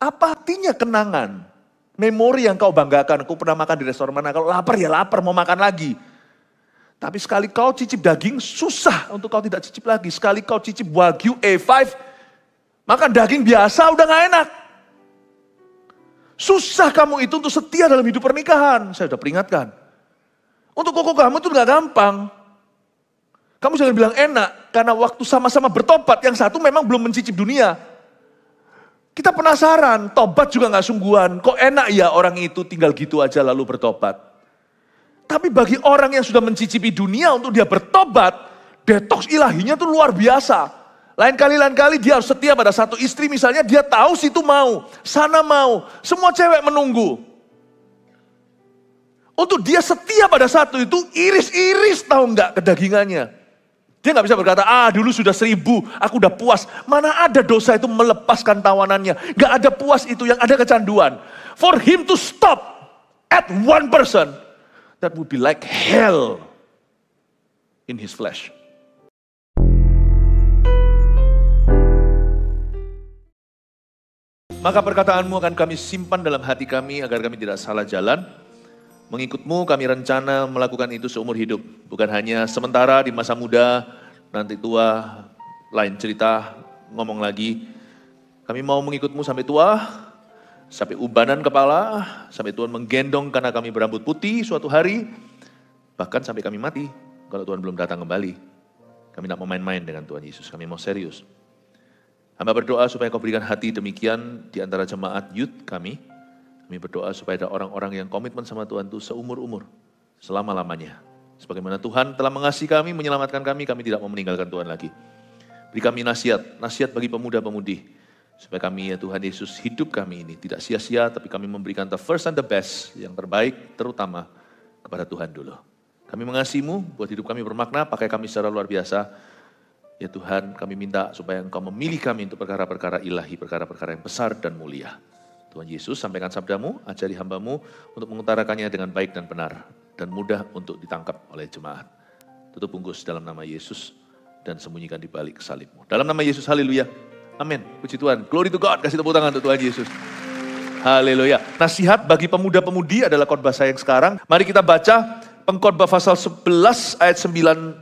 Apa artinya kenangan? Memori yang kau banggakan, kau pernah makan di restoran mana, kalau lapar ya lapar, mau makan lagi. Tapi sekali kau cicip daging, susah untuk kau tidak cicip lagi. Sekali kau cicip Wagyu A5, makan daging biasa udah gak enak. Susah kamu itu untuk setia dalam hidup pernikahan, saya sudah peringatkan. Untuk kokoh kamu itu gak gampang. Kamu jangan bilang enak, karena waktu sama-sama bertobat, yang satu memang belum mencicip dunia. Kita penasaran, tobat juga gak sungguhan. Kok enak ya orang itu tinggal gitu aja lalu bertobat. Tapi bagi orang yang sudah mencicipi dunia untuk dia bertobat, detoks ilahinya itu luar biasa. Lain kali dia harus setia pada satu istri misalnya, dia tahu situ mau, sana mau, semua cewek menunggu. Untuk dia setia pada satu itu, iris-iris tahu nggak kedagingannya. Dia nggak bisa berkata, dulu sudah 1000, aku udah puas. Mana ada dosa itu melepaskan tawanannya. Nggak ada puas itu, yang ada kecanduan. For him to stop at one person, that would be like hell in his flesh. Maka perkataanmu akan kami simpan dalam hati kami agar kami tidak salah jalan. Mengikutmu kami rencana melakukan itu seumur hidup. Bukan hanya sementara di masa muda, nanti tua, lain cerita, ngomong lagi. Kami mau mengikutmu sampai tua, sampai ubanan kepala, sampai Tuhan menggendong karena kami berambut putih suatu hari. Bahkan sampai kami mati, kalau Tuhan belum datang kembali. Kami tidak mau main-main dengan Tuhan Yesus, kami mau serius. Hamba berdoa supaya kau berikan hati demikian di antara jemaat youth kami. Kami berdoa supaya ada orang-orang yang komitmen sama Tuhan itu seumur-umur, selama-lamanya. Sebagaimana Tuhan telah mengasihi kami, menyelamatkan kami tidak mau meninggalkan Tuhan lagi. Beri kami nasihat bagi pemuda-pemudi. Supaya kami ya Tuhan Yesus, hidup kami ini tidak sia-sia, tapi kami memberikan the first and the best, yang terbaik, terutama kepada Tuhan dulu. Kami mengasihi-Mu, buat hidup kami bermakna, pakai kami secara luar biasa. Ya Tuhan, kami minta supaya Engkau memilih kami untuk perkara-perkara ilahi, perkara-perkara yang besar dan mulia. Tuhan Yesus, sampaikan sabda-Mu, ajari hamba-Mu untuk mengutarakannya dengan baik dan benar, dan mudah untuk ditangkap oleh jemaat. Tutup bungkus dalam nama Yesus, dan sembunyikan di balik salib-Mu. Dalam nama Yesus, haleluya. Amin. Puji Tuhan. Glory to God. Kasih tepuk tangan untuk Tuhan Yesus. Haleluya. Nasihat bagi pemuda-pemudi adalah khotbah saya yang sekarang. Mari kita baca Pengkhotbah pasal 11 ayat 9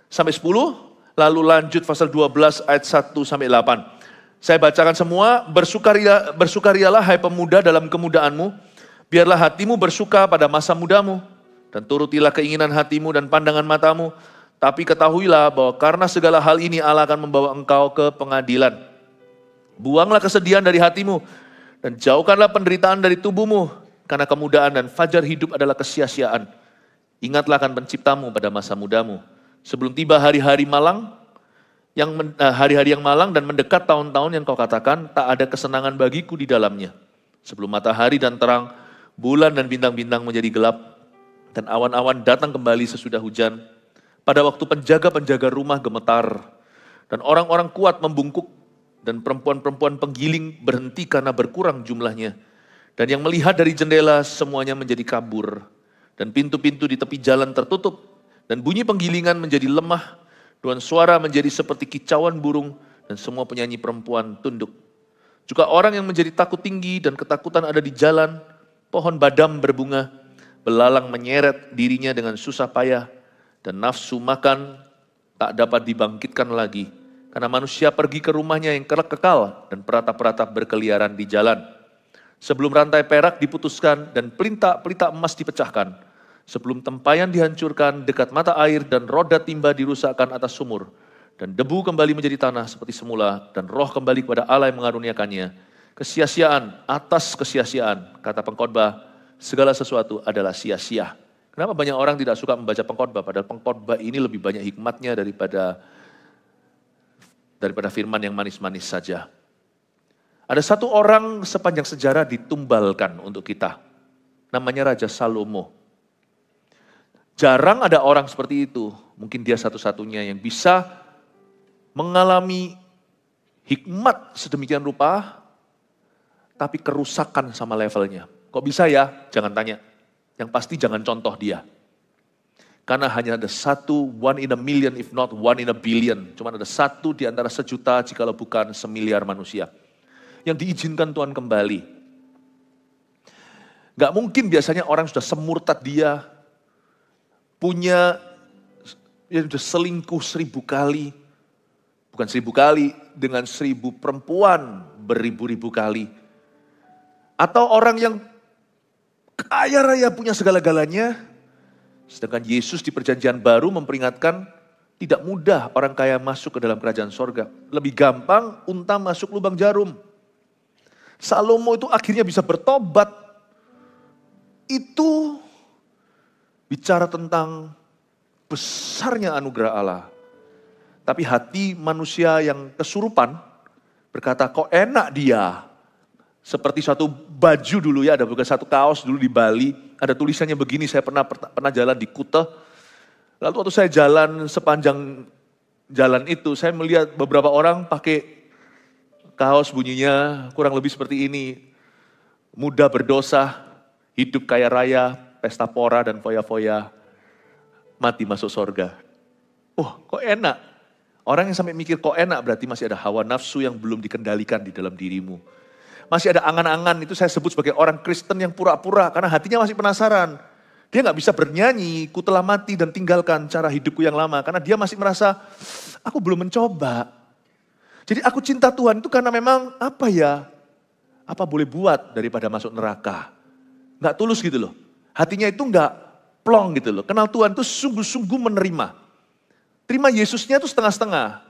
sampai 10. Lalu lanjut pasal 12 ayat 1 sampai 8. Saya bacakan semua. Bersukarialah hai pemuda dalam kemudaanmu. Biarlah hatimu bersuka pada masa mudamu. Dan turutilah keinginan hatimu dan pandangan matamu. Tapi ketahuilah bahwa karena segala hal ini Allah akan membawa engkau ke pengadilan. Buanglah kesedihan dari hatimu. Dan jauhkanlah penderitaan dari tubuhmu. Karena kemudaan dan fajar hidup adalah kesia-siaan. Ingatlah akan penciptamu pada masa mudamu. Sebelum tiba hari-hari yang malang dan mendekat tahun-tahun yang kau katakan, tak ada kesenangan bagiku di dalamnya. Sebelum matahari dan terang, bulan dan bintang-bintang menjadi gelap, dan awan-awan datang kembali sesudah hujan. Pada waktu penjaga-penjaga rumah gemetar, dan orang-orang kuat membungkuk, dan perempuan-perempuan penggiling berhenti karena berkurang jumlahnya. Dan yang melihat dari jendela semuanya menjadi kabur, dan pintu-pintu di tepi jalan tertutup, dan bunyi penggilingan menjadi lemah, dan suara menjadi seperti kicauan burung, dan semua penyanyi perempuan tunduk. Juga orang yang menjadi takut tinggi dan ketakutan ada di jalan, pohon badam berbunga, belalang menyeret dirinya dengan susah payah, dan nafsu makan tak dapat dibangkitkan lagi, karena manusia pergi ke rumahnya yang kekal, dan peratap-peratap berkeliaran di jalan. Sebelum rantai perak diputuskan, dan pelita emas dipecahkan, sebelum tempayan dihancurkan dekat mata air dan roda timba dirusakkan atas sumur. Dan debu kembali menjadi tanah seperti semula dan roh kembali kepada Allah yang mengaruniakannya. Kesia-siaan atas kesia-siaan, kata pengkhotbah, segala sesuatu adalah sia-sia. Kenapa banyak orang tidak suka membaca pengkhotbah? Padahal pengkhotbah ini lebih banyak hikmatnya daripada firman yang manis-manis saja. Ada satu orang sepanjang sejarah ditumbalkan untuk kita. Namanya Raja Salomo. Jarang ada orang seperti itu, mungkin dia satu-satunya yang bisa mengalami hikmat sedemikian rupa, tapi kerusakan sama levelnya. Kok bisa ya? Jangan tanya. Yang pasti jangan contoh dia. Karena hanya ada satu, one in a million if not one in a billion. Cuma ada satu di antara sejuta jikalau bukan semiliar manusia. yang diizinkan Tuhan kembali. Gak mungkin biasanya orang sudah semurtad dia, punya, ya sudah selingkuh 1000 kali, bukan 1000 kali, dengan 1000 perempuan beribu-ribu kali. Atau orang yang kaya raya punya segala-galanya, sedangkan Yesus di perjanjian baru memperingatkan, tidak mudah orang kaya masuk ke dalam kerajaan sorga. Lebih gampang unta masuk lubang jarum. Salomo itu akhirnya bisa bertobat. Itu bicara tentang besarnya anugerah Allah. Tapi hati manusia yang kesurupan berkata, kok enak dia. Seperti satu baju dulu ya, ada bukan satu kaos dulu di Bali. Ada tulisannya begini, saya pernah jalan di Kuta. Lalu waktu saya jalan sepanjang jalan itu, saya melihat beberapa orang pakai kaos bunyinya kurang lebih seperti ini. Muda berdosa, hidup kaya raya, pesta pora dan foya-foya, mati masuk sorga. Oh, kok enak. Orang yang sampai mikir kok enak berarti masih ada hawa nafsu yang belum dikendalikan di dalam dirimu. Masih ada angan-angan, itu saya sebut sebagai orang Kristen yang pura-pura karena hatinya masih penasaran. Dia gak bisa bernyanyi, ku telah mati dan tinggalkan cara hidupku yang lama. Karena dia masih merasa, aku belum mencoba. Jadi aku cinta Tuhan itu karena memang apa boleh buat daripada masuk neraka. Gak tulus gitu loh. Hatinya itu gak plong gitu loh. Kenal Tuhan itu sungguh-sungguh menerima. Terima Yesusnya itu setengah-setengah.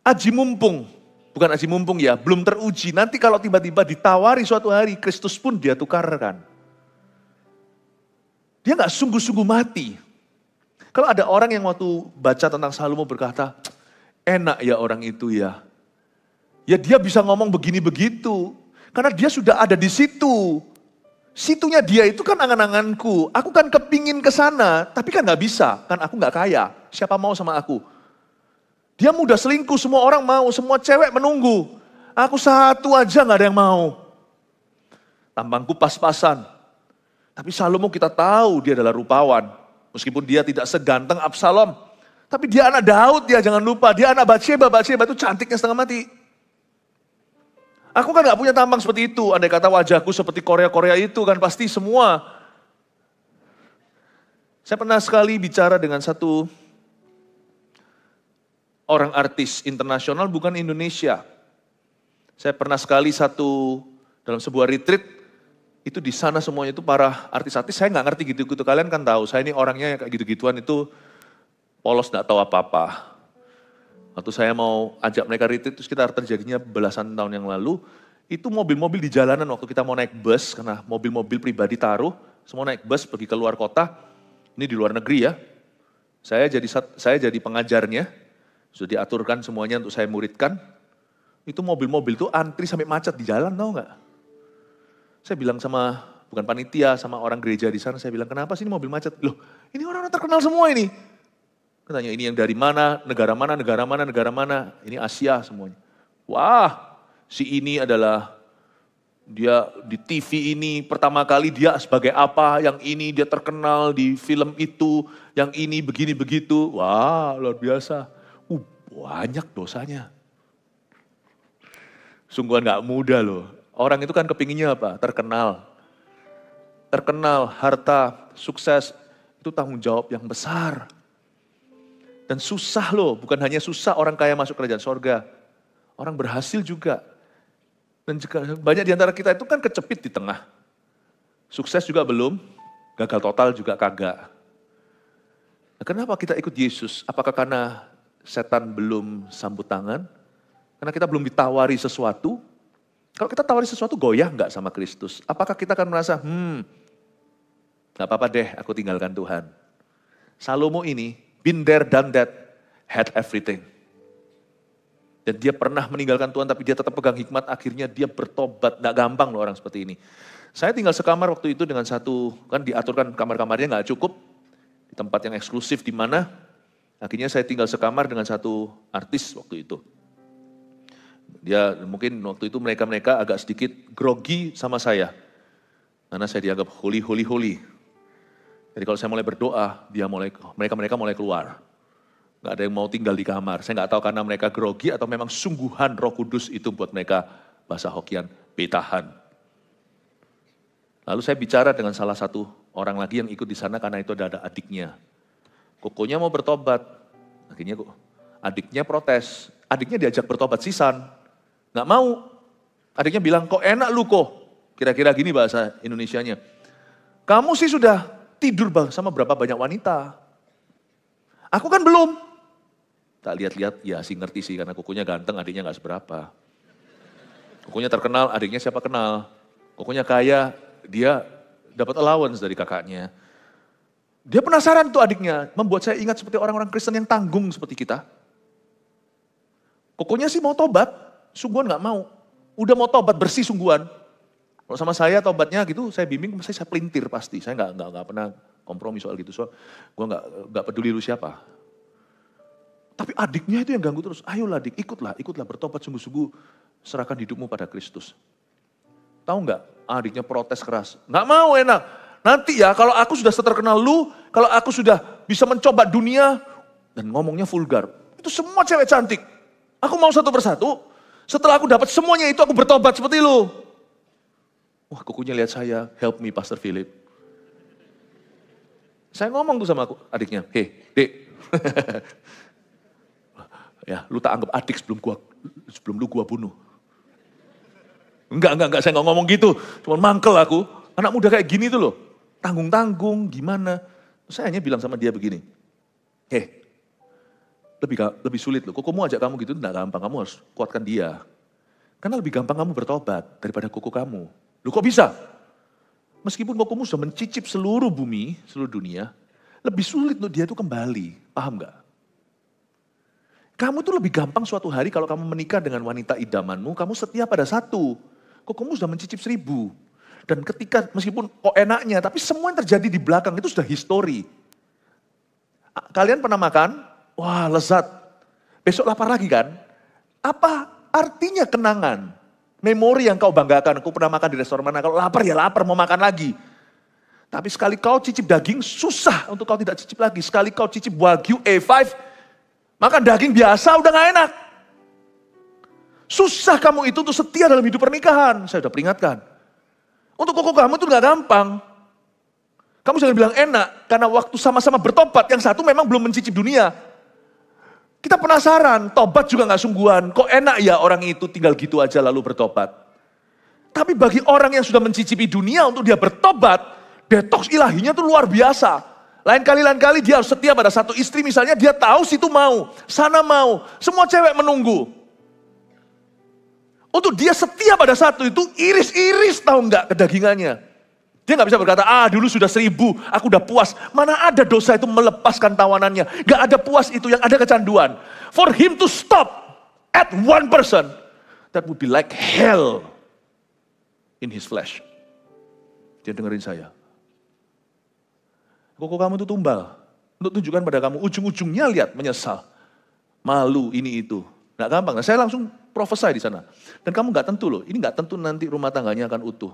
Aji mumpung, bukan aji mumpung ya, belum teruji. Nanti kalau tiba-tiba ditawari suatu hari, Kristus pun dia tukarkan. Dia gak sungguh-sungguh mati. Kalau ada orang yang waktu baca tentang Salomo berkata, enak ya orang itu ya. Ya dia bisa ngomong begini begitu. Karena dia sudah ada di situ. Situnya dia itu kan angan-anganku. Aku kan kepingin ke sana, tapi kan gak bisa. Kan aku gak kaya. Siapa mau sama aku? Dia mudah selingkuh, semua orang mau. Semua cewek menunggu. Aku satu aja gak ada yang mau. Tampangku pas-pasan. Tapi Salomo kita tahu dia adalah rupawan. Meskipun dia tidak seganteng Absalom. Tapi dia anak Daud, dia jangan lupa. Dia anak Batsheba. Batsheba itu cantiknya setengah mati. Aku kan gak punya tampang seperti itu. Andai kata wajahku seperti Korea-Korea itu kan pasti semua. Saya pernah sekali bicara dengan satu orang artis internasional bukan Indonesia. Saya pernah sekali dalam sebuah retreat. Itu di sana semuanya itu para artis-artis, saya nggak ngerti gitu-gitu. Kalian kan tahu, saya ini orangnya kayak gitu-gituan itu polos, nggak tahu apa-apa. Waktu saya mau ajak mereka retreat, itu sekitar terjadinya belasan tahun yang lalu, itu mobil-mobil di jalanan waktu kita mau naik bus, karena mobil-mobil pribadi taruh, semua naik bus pergi ke luar kota, ini di luar negeri ya. Saya jadi pengajarnya, sudah diaturkan semuanya untuk saya muridkan. Itu mobil-mobil tuh antri sampai macet di jalan, tahu nggak? Saya bilang bukan panitia, sama orang gereja di sana, saya bilang, kenapa sih ini mobil macet? Loh, ini orang-orang terkenal semua ini. Katanya, ini yang dari mana, negara mana, negara mana, negara mana. Ini Asia semuanya. Wah, si ini adalah, dia di TV ini pertama kali dia sebagai apa, yang ini dia terkenal di film itu, yang ini begini begitu. Wah, luar biasa. Banyak dosanya. Sungguhan gak mudah loh. Orang itu kan kepinginnya apa? Terkenal. Terkenal, harta, sukses, itu tanggung jawab yang besar. Dan susah loh, bukan hanya susah orang kaya masuk kerajaan sorga. Orang berhasil juga. Dan juga banyak di antara kita itu kan kecepit di tengah. Sukses juga belum, gagal total juga kagak. Nah, kenapa kita ikut Yesus? Apakah karena setan belum sambut tangan? Karena kita belum ditawari sesuatu? Kalau kita tawari sesuatu goyah nggak sama Kristus? Apakah kita akan merasa, nggak apa-apa deh aku tinggalkan Tuhan. Salomo ini, been there, done that, had everything. Dan dia pernah meninggalkan Tuhan tapi dia tetap pegang hikmat, akhirnya dia bertobat. Nggak gampang loh orang seperti ini. Saya tinggal sekamar waktu itu dengan kan diaturkan kamar-kamarnya nggak cukup. Di tempat yang eksklusif di mana, akhirnya saya tinggal sekamar dengan satu artis waktu itu. Dia mungkin waktu itu mereka agak sedikit grogi sama saya. Karena saya dianggap holy. Jadi kalau saya mulai berdoa, mereka mulai keluar. Gak ada yang mau tinggal di kamar. Saya gak tahu karena mereka grogi atau memang sungguhan Roh Kudus itu buat mereka bahasa Hokian, betahan. Lalu saya bicara dengan salah satu orang lagi yang ikut di sana karena itu ada adiknya. Kokonya mau bertobat, akhirnya adiknya protes. Adiknya diajak bertobat sisan, nggak mau. Adiknya bilang, kok enak lu kok. Kira-kira gini bahasa Indonesianya. Kamu sih sudah tidur sama berapa banyak wanita. Aku kan belum. Tak lihat-lihat, ya sih ngerti sih karena kukunya ganteng, adiknya gak seberapa. Kukunya terkenal, adiknya siapa kenal. Kukunya kaya, dia dapat allowance dari kakaknya. Dia penasaran tuh adiknya, membuat saya ingat seperti orang-orang Kristen yang tanggung seperti kita. Kukunya sih mau tobat, sungguhan gak mau. Udah mau tobat bersih sungguhan. Kalau sama saya tobatnya gitu, saya bimbing, saya pelintir pasti. Saya nggak pernah kompromi soal gitu. So, gue nggak peduli lu siapa. Tapi adiknya itu yang ganggu terus. Ayolah adik, ikutlah bertobat sungguh-sungguh, serahkan hidupmu pada Kristus. Tahu nggak? Adiknya protes keras. Nggak mau enak. Nanti ya kalau aku sudah terkenal lu, kalau aku sudah bisa mencoba dunia, dan ngomongnya vulgar. Itu semua cewek cantik. Aku mau satu persatu. Setelah aku dapat semuanya itu aku bertobat seperti lu. Wah, kukunya lihat saya, help me Pastor Philip. Saya ngomong tuh sama adiknya, hey, Dek. Ya, lu tak anggap adik sebelum lu gua bunuh. Enggak, saya nggak ngomong gitu. Cuma mangkel aku. Anak muda kayak gini tuh loh. Tanggung-tanggung, gimana. Terus saya hanya bilang sama dia begini. Hey, lebih sulit loh. Kukumu ajak kamu gitu, enggak gampang. Kamu harus kuatkan dia. Karena lebih gampang kamu bertobat daripada kuku kamu. Loh kok bisa? Meskipun kukumu sudah mencicip seluruh bumi, seluruh dunia, lebih sulit untuk dia itu kembali. Paham gak? Kamu tuh lebih gampang suatu hari kalau kamu menikah dengan wanita idamanmu, kamu setia pada satu. Kukumu sudah mencicip 1000. Dan ketika meskipun kok enaknya, tapi semua yang terjadi di belakang itu sudah histori. Kalian pernah makan? Wah lezat. Besok lapar lagi kan? Apa artinya kenangan? Memori yang kau banggakan, aku pernah makan di restoran mana, kalau lapar ya lapar, mau makan lagi. Tapi sekali kau cicip daging, susah untuk kau tidak cicip lagi. Sekali kau cicip Wagyu A5, makan daging biasa udah gak enak. Susah kamu itu untuk setia dalam hidup pernikahan, saya udah peringatkan. Untuk koko kamu itu gak gampang. Kamu jangan bilang enak, karena waktu sama-sama bertobat, yang satu memang belum mencicip dunia. Kita penasaran, tobat juga gak sungguhan. Kok enak ya orang itu tinggal gitu aja lalu bertobat. Tapi bagi orang yang sudah mencicipi dunia untuk dia bertobat, detoks ilahinya itu luar biasa. Lain kali dia harus setia pada satu istri misalnya, dia tahu situ mau, sana mau. Semua cewek menunggu. Untuk dia setia pada satu itu iris-iris tahu nggak kedagingannya. Dia nggak bisa berkata, dulu sudah 1000, aku udah puas. Mana ada dosa itu melepaskan tawanannya. Nggak ada puas itu, yang ada kecanduan. For him to stop at one person, that would be like hell in his flesh. Dia dengerin saya. Koko kamu itu tumbal. Untuk tunjukkan pada kamu, ujung-ujungnya lihat, menyesal. Malu, ini itu. Nggak gampang. Nah, saya langsung prophesy di sana. Dan kamu nggak tentu loh, ini nggak tentu nanti rumah tangganya akan utuh.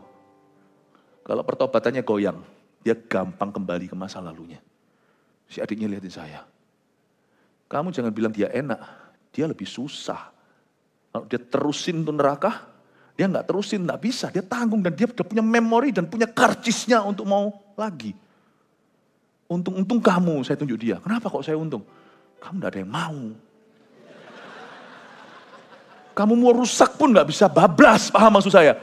Kalau pertobatannya goyang, dia gampang kembali ke masa lalunya. Si adiknya lihatin saya. Kamu jangan bilang dia enak, dia lebih susah. Kalau dia terusin untuk neraka, dia nggak terusin, nggak bisa. Dia tanggung dan dia udah punya memori dan punya karcisnya untuk mau lagi. Untung kamu, saya tunjuk dia. Kenapa kok saya untung? Kamu nggak ada yang mau. Kamu mau rusak pun nggak bisa bablas, paham maksud saya?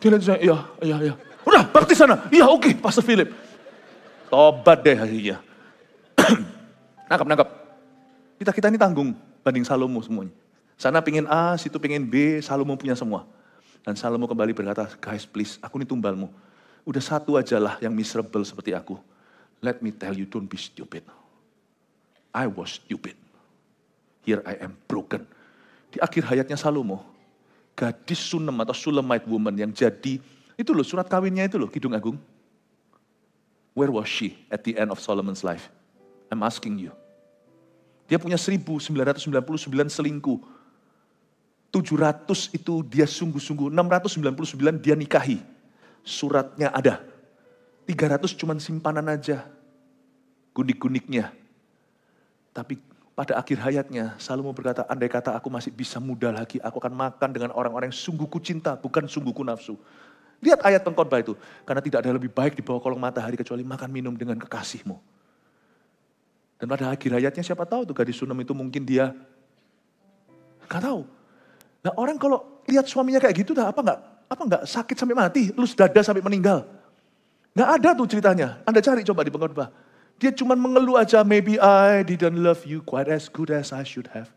Dia lihat saya, iya. Udah, baptis sana. Iya, oke, Pastor Philip. Tobat deh akhirnya. Nangkap. Kita ini tanggung banding Salomo semuanya. Sana pingin A, situ pingin B, Salomo punya semua. Dan Salomo kembali berkata, guys please, aku ini tumbalmu. Udah satu aja lah yang miserable seperti aku. Let me tell you, don't be stupid. I was stupid. Here I am broken. Di akhir hayatnya Salomo, gadis Sunem atau Shulamite woman yang jadi, itu loh surat kawinnya itu loh, Kidung Agung. Where was she at the end of Solomon's life? I'm asking you. Dia punya 1999 selingkuh. 700 itu dia sungguh-sungguh, 699 dia nikahi. Suratnya ada. 300 cuman simpanan aja. Gunik-guniknya. Tapi Pada akhir hayatnya, Salomo berkata, andai kata aku masih bisa muda lagi, aku akan makan dengan orang-orang yang sungguh ku cinta, bukan sungguh ku nafsu. Lihat ayat pengkhotbah itu. Karena tidak ada lebih baik di bawah kolong matahari kecuali makan minum dengan kekasihmu. Dan pada akhir hayatnya siapa tahu tuh gadis Sunem itu mungkin dia gak tahu. Nah orang kalau lihat suaminya kayak gitu, apa nggak sakit sampai mati, lus dada sampai meninggal. Gak ada tuh ceritanya. Anda cari coba di pengkhotbah. Dia cuma mengeluh aja, maybe I didn't love you quite as good as I should have.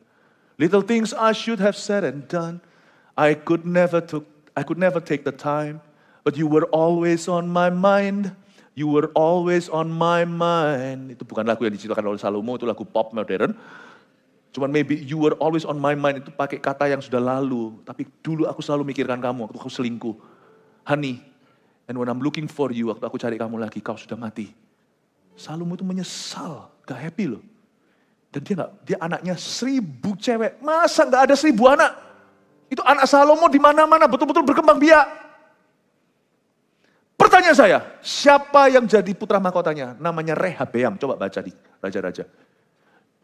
Little things I should have said and done. I could never take the time. But you were always on my mind. You were always on my mind. Itu bukan lagu yang diciptakan oleh Salomo, itu lagu pop modern. Cuman maybe you were always on my mind itu pakai kata yang sudah lalu. Tapi dulu aku selalu mikirkan kamu waktu aku selingkuh. Honey, and when I'm looking for you, waktu aku cari kamu lagi, kau sudah mati. Salomo itu menyesal, gak happy loh. Dan dia anaknya 1000 cewek. Masa gak ada 1000 anak? Itu anak Salomo di mana-mana betul-betul berkembang biak. Pertanyaan saya, siapa yang jadi putra mahkotanya? Namanya Rehabeam, coba baca di Raja-Raja.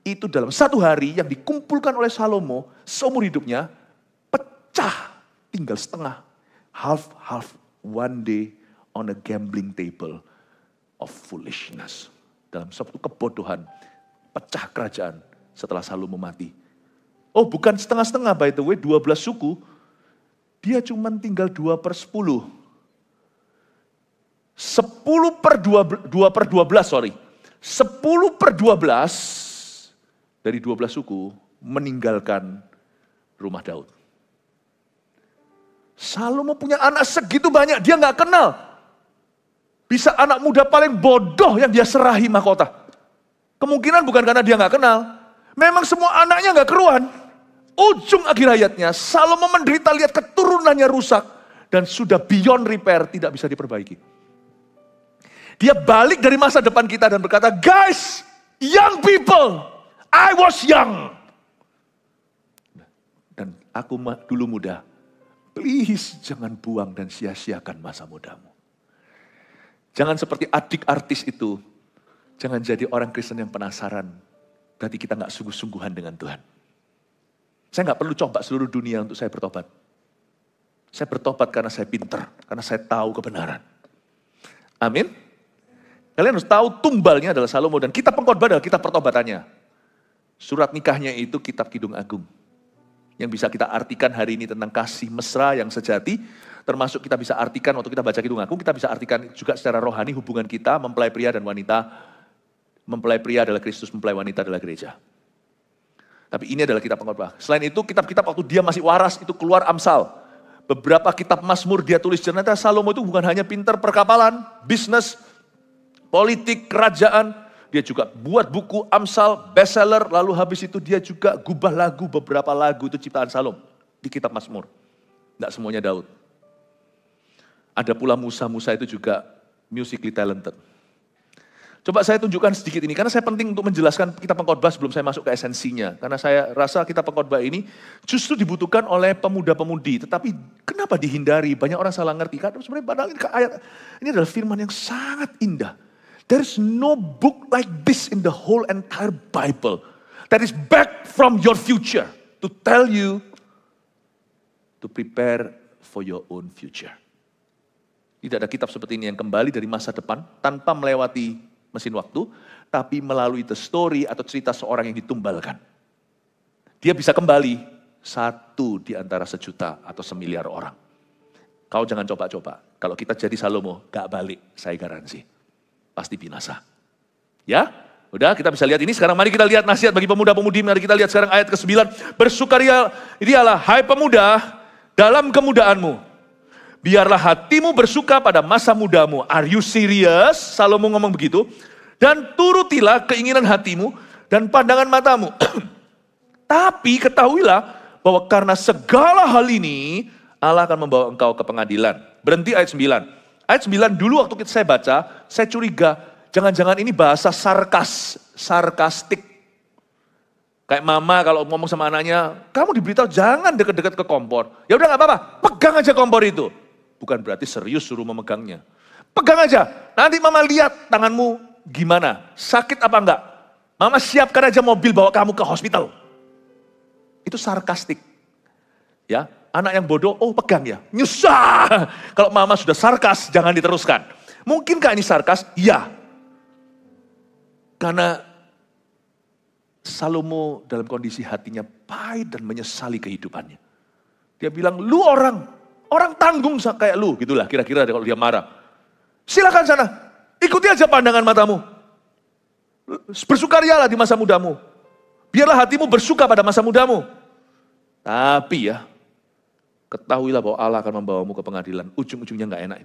Itu dalam satu hari yang dikumpulkan oleh Salomo, seumur hidupnya, pecah, tinggal setengah. Half, one day on a gambling table of foolishness. Dalam suatu kebodohan, pecah kerajaan setelah Salomo mati. Oh bukan setengah-setengah by the way, 12 suku, dia cuma tinggal 2/10. 10/12, sorry. 10/12 dari 12 suku meninggalkan rumah Daud. Salomo punya anak segitu banyak, dia gak kenal. Bisa anak muda paling bodoh yang dia serahi mahkota. Kemungkinan bukan karena dia gak kenal. Memang semua anaknya gak keruan. Ujung akhir hayatnya, Salomo menderita lihat keturunannya rusak. Dan sudah beyond repair, tidak bisa diperbaiki. Dia balik dari masa depan kita dan berkata, guys, young people, I was young. Dan aku dulu muda. Please jangan buang dan sia-siakan masa mudamu. Jangan seperti adik artis itu. Jangan jadi orang Kristen yang penasaran. Berarti kita gak sungguh-sungguhan dengan Tuhan. Saya gak perlu coba seluruh dunia untuk saya bertobat. Saya bertobat karena saya pintar. Karena saya tahu kebenaran. Amin. Kalian harus tahu tumbalnya adalah Salomo. Dan kitab pengkhotbah adalah kitab pertobatannya. Surat nikahnya itu kitab Kidung Agung. Yang bisa kita artikan hari ini tentang kasih mesra yang sejati. Termasuk kita bisa artikan waktu kita baca Kidung Agung. Kita bisa artikan juga secara rohani hubungan kita. Mempelai pria dan wanita. Mempelai pria adalah Kristus, mempelai wanita adalah gereja. Tapi ini adalah kitab pengkhotbah. Selain itu kitab-kitab waktu dia masih waras itu keluar Amsal. Beberapa kitab Mazmur dia tulis. Ternyata Salomo itu bukan hanya pintar perkapalan, bisnis, politik, kerajaan, dia juga buat buku Amsal, bestseller, lalu habis itu dia juga gubah lagu, beberapa lagu itu ciptaan Salomo di kitab Mazmur. Tidak semuanya Daud. Ada pula Musa itu juga musically talented. Coba saya tunjukkan sedikit ini, karena saya penting untuk menjelaskan kitab pengkhotbah sebelum saya masuk ke esensinya. Karena saya rasa kitab pengkhotbah ini justru dibutuhkan oleh pemuda-pemudi, tetapi kenapa dihindari? Banyak orang salah ngerti, karena sebenarnya padahal ini adalah firman yang sangat indah. There's no book like this in the whole entire Bible that is back from your future to tell you to prepare for your own future. Tidak ada kitab seperti ini yang kembali dari masa depan tanpa melewati mesin waktu, tapi melalui the story atau cerita seorang yang ditumbalkan. Dia bisa kembali 1 di antara 1.000.000 atau 1.000.000.000 orang. Kau jangan coba-coba. Kalau kita jadi Salomo, gak balik, saya garansi. Pasti binasa. Ya, udah kita bisa lihat ini. Sekarang mari kita lihat nasihat bagi pemuda-pemudi. Mari kita lihat sekarang ayat ke-9. Bersukaria dialah, hai pemuda, dalam kemudaanmu. Biarlah hatimu bersuka pada masa mudamu. Are you serious? Salomo ngomong begitu. Dan turutilah keinginan hatimu dan pandangan matamu. Tapi ketahuilah bahwa karena segala hal ini, Allah akan membawa engkau ke pengadilan. Berhenti ayat 9. Ayat 9 dulu waktu saya baca, saya curiga, jangan-jangan ini bahasa sarkastik. Kayak mama kalau ngomong sama anaknya, kamu diberitahu jangan deket-deket ke kompor. Ya udah gak apa-apa, pegang aja kompor itu. Bukan berarti serius suruh memegangnya. Pegang aja, nanti mama lihat tanganmu gimana, sakit apa enggak. Mama siapkan aja mobil bawa kamu ke hospital. Itu sarkastik. Ya, anak yang bodoh, oh pegang ya. Nyusah. Kalau mama sudah sarkas, jangan diteruskan. Mungkinkah ini sarkas? Iya. Karena Salomo dalam kondisi hatinya pahit dan menyesali kehidupannya. Dia bilang, lu orang tanggung kayak lu, gitulah kira-kira kalau dia marah. Silakan sana, ikuti aja pandangan matamu. Bersukarialah di masa mudamu. Biarlah hatimu bersuka pada masa mudamu. Tapi ya, ketahuilah bahwa Allah akan membawamu ke pengadilan. Ujung-ujungnya gak enak.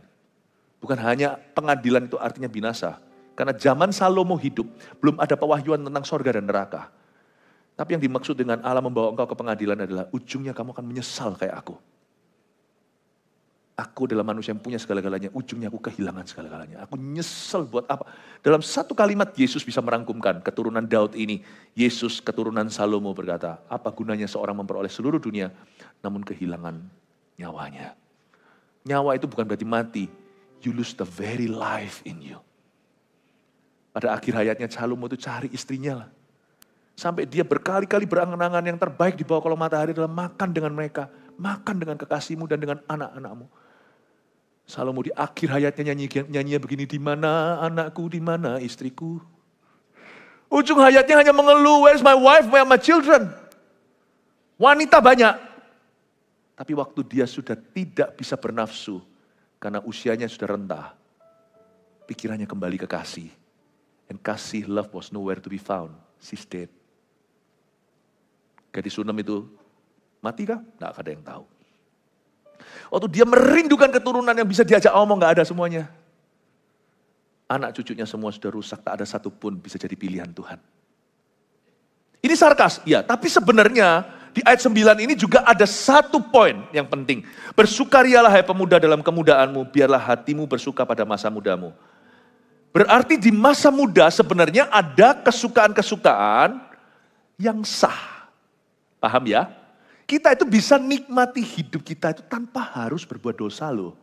Bukan hanya pengadilan itu artinya binasa. Karena zaman Salomo hidup, belum ada pewahyuan tentang sorga dan neraka. Tapi yang dimaksud dengan Allah membawa engkau ke pengadilan adalah ujungnya kamu akan menyesal kayak aku. Aku adalah manusia yang punya segala-galanya, ujungnya aku kehilangan segala-galanya. Aku nyesel buat apa? Dalam satu kalimat Yesus bisa merangkumkan keturunan Daud ini. Yesus keturunan Salomo berkata, apa gunanya seorang memperoleh seluruh dunia, namun kehilangan nyawanya. Nyawa itu bukan berarti mati. You lose the very life in you. Pada akhir hayatnya Salomo itu cari istrinya lah. Sampai dia berkali-kali berangan-angan yang terbaik di bawah kolong matahari adalah makan dengan mereka. Makan dengan kekasihmu dan dengan anak-anakmu. Salomo di akhir hayatnya nyanyinya begini, di mana anakku, di mana istriku. Ujung hayatnya hanya mengeluh, where's my wife, where are my children. Wanita banyak. Tapi waktu dia sudah tidak bisa bernafsu, karena usianya sudah rentah, pikirannya kembali ke kasih. And kasih, love was nowhere to be found. She's dead. Gadis Sunem itu mati kah? Nggak ada yang tahu. Waktu dia merindukan keturunan yang bisa diajak omong, gak ada semuanya. Anak cucunya semua sudah rusak, tak ada satupun bisa jadi pilihan Tuhan. Ini sarkas, ya. Tapi sebenarnya di ayat 9 ini juga ada satu poin yang penting. Bersukarialah hai pemuda dalam kemudaanmu, biarlah hatimu bersuka pada masa mudamu. Berarti di masa muda sebenarnya ada kesukaan-kesukaan yang sah. Paham ya? Kita itu bisa nikmati hidup kita itu tanpa harus berbuat dosa loh.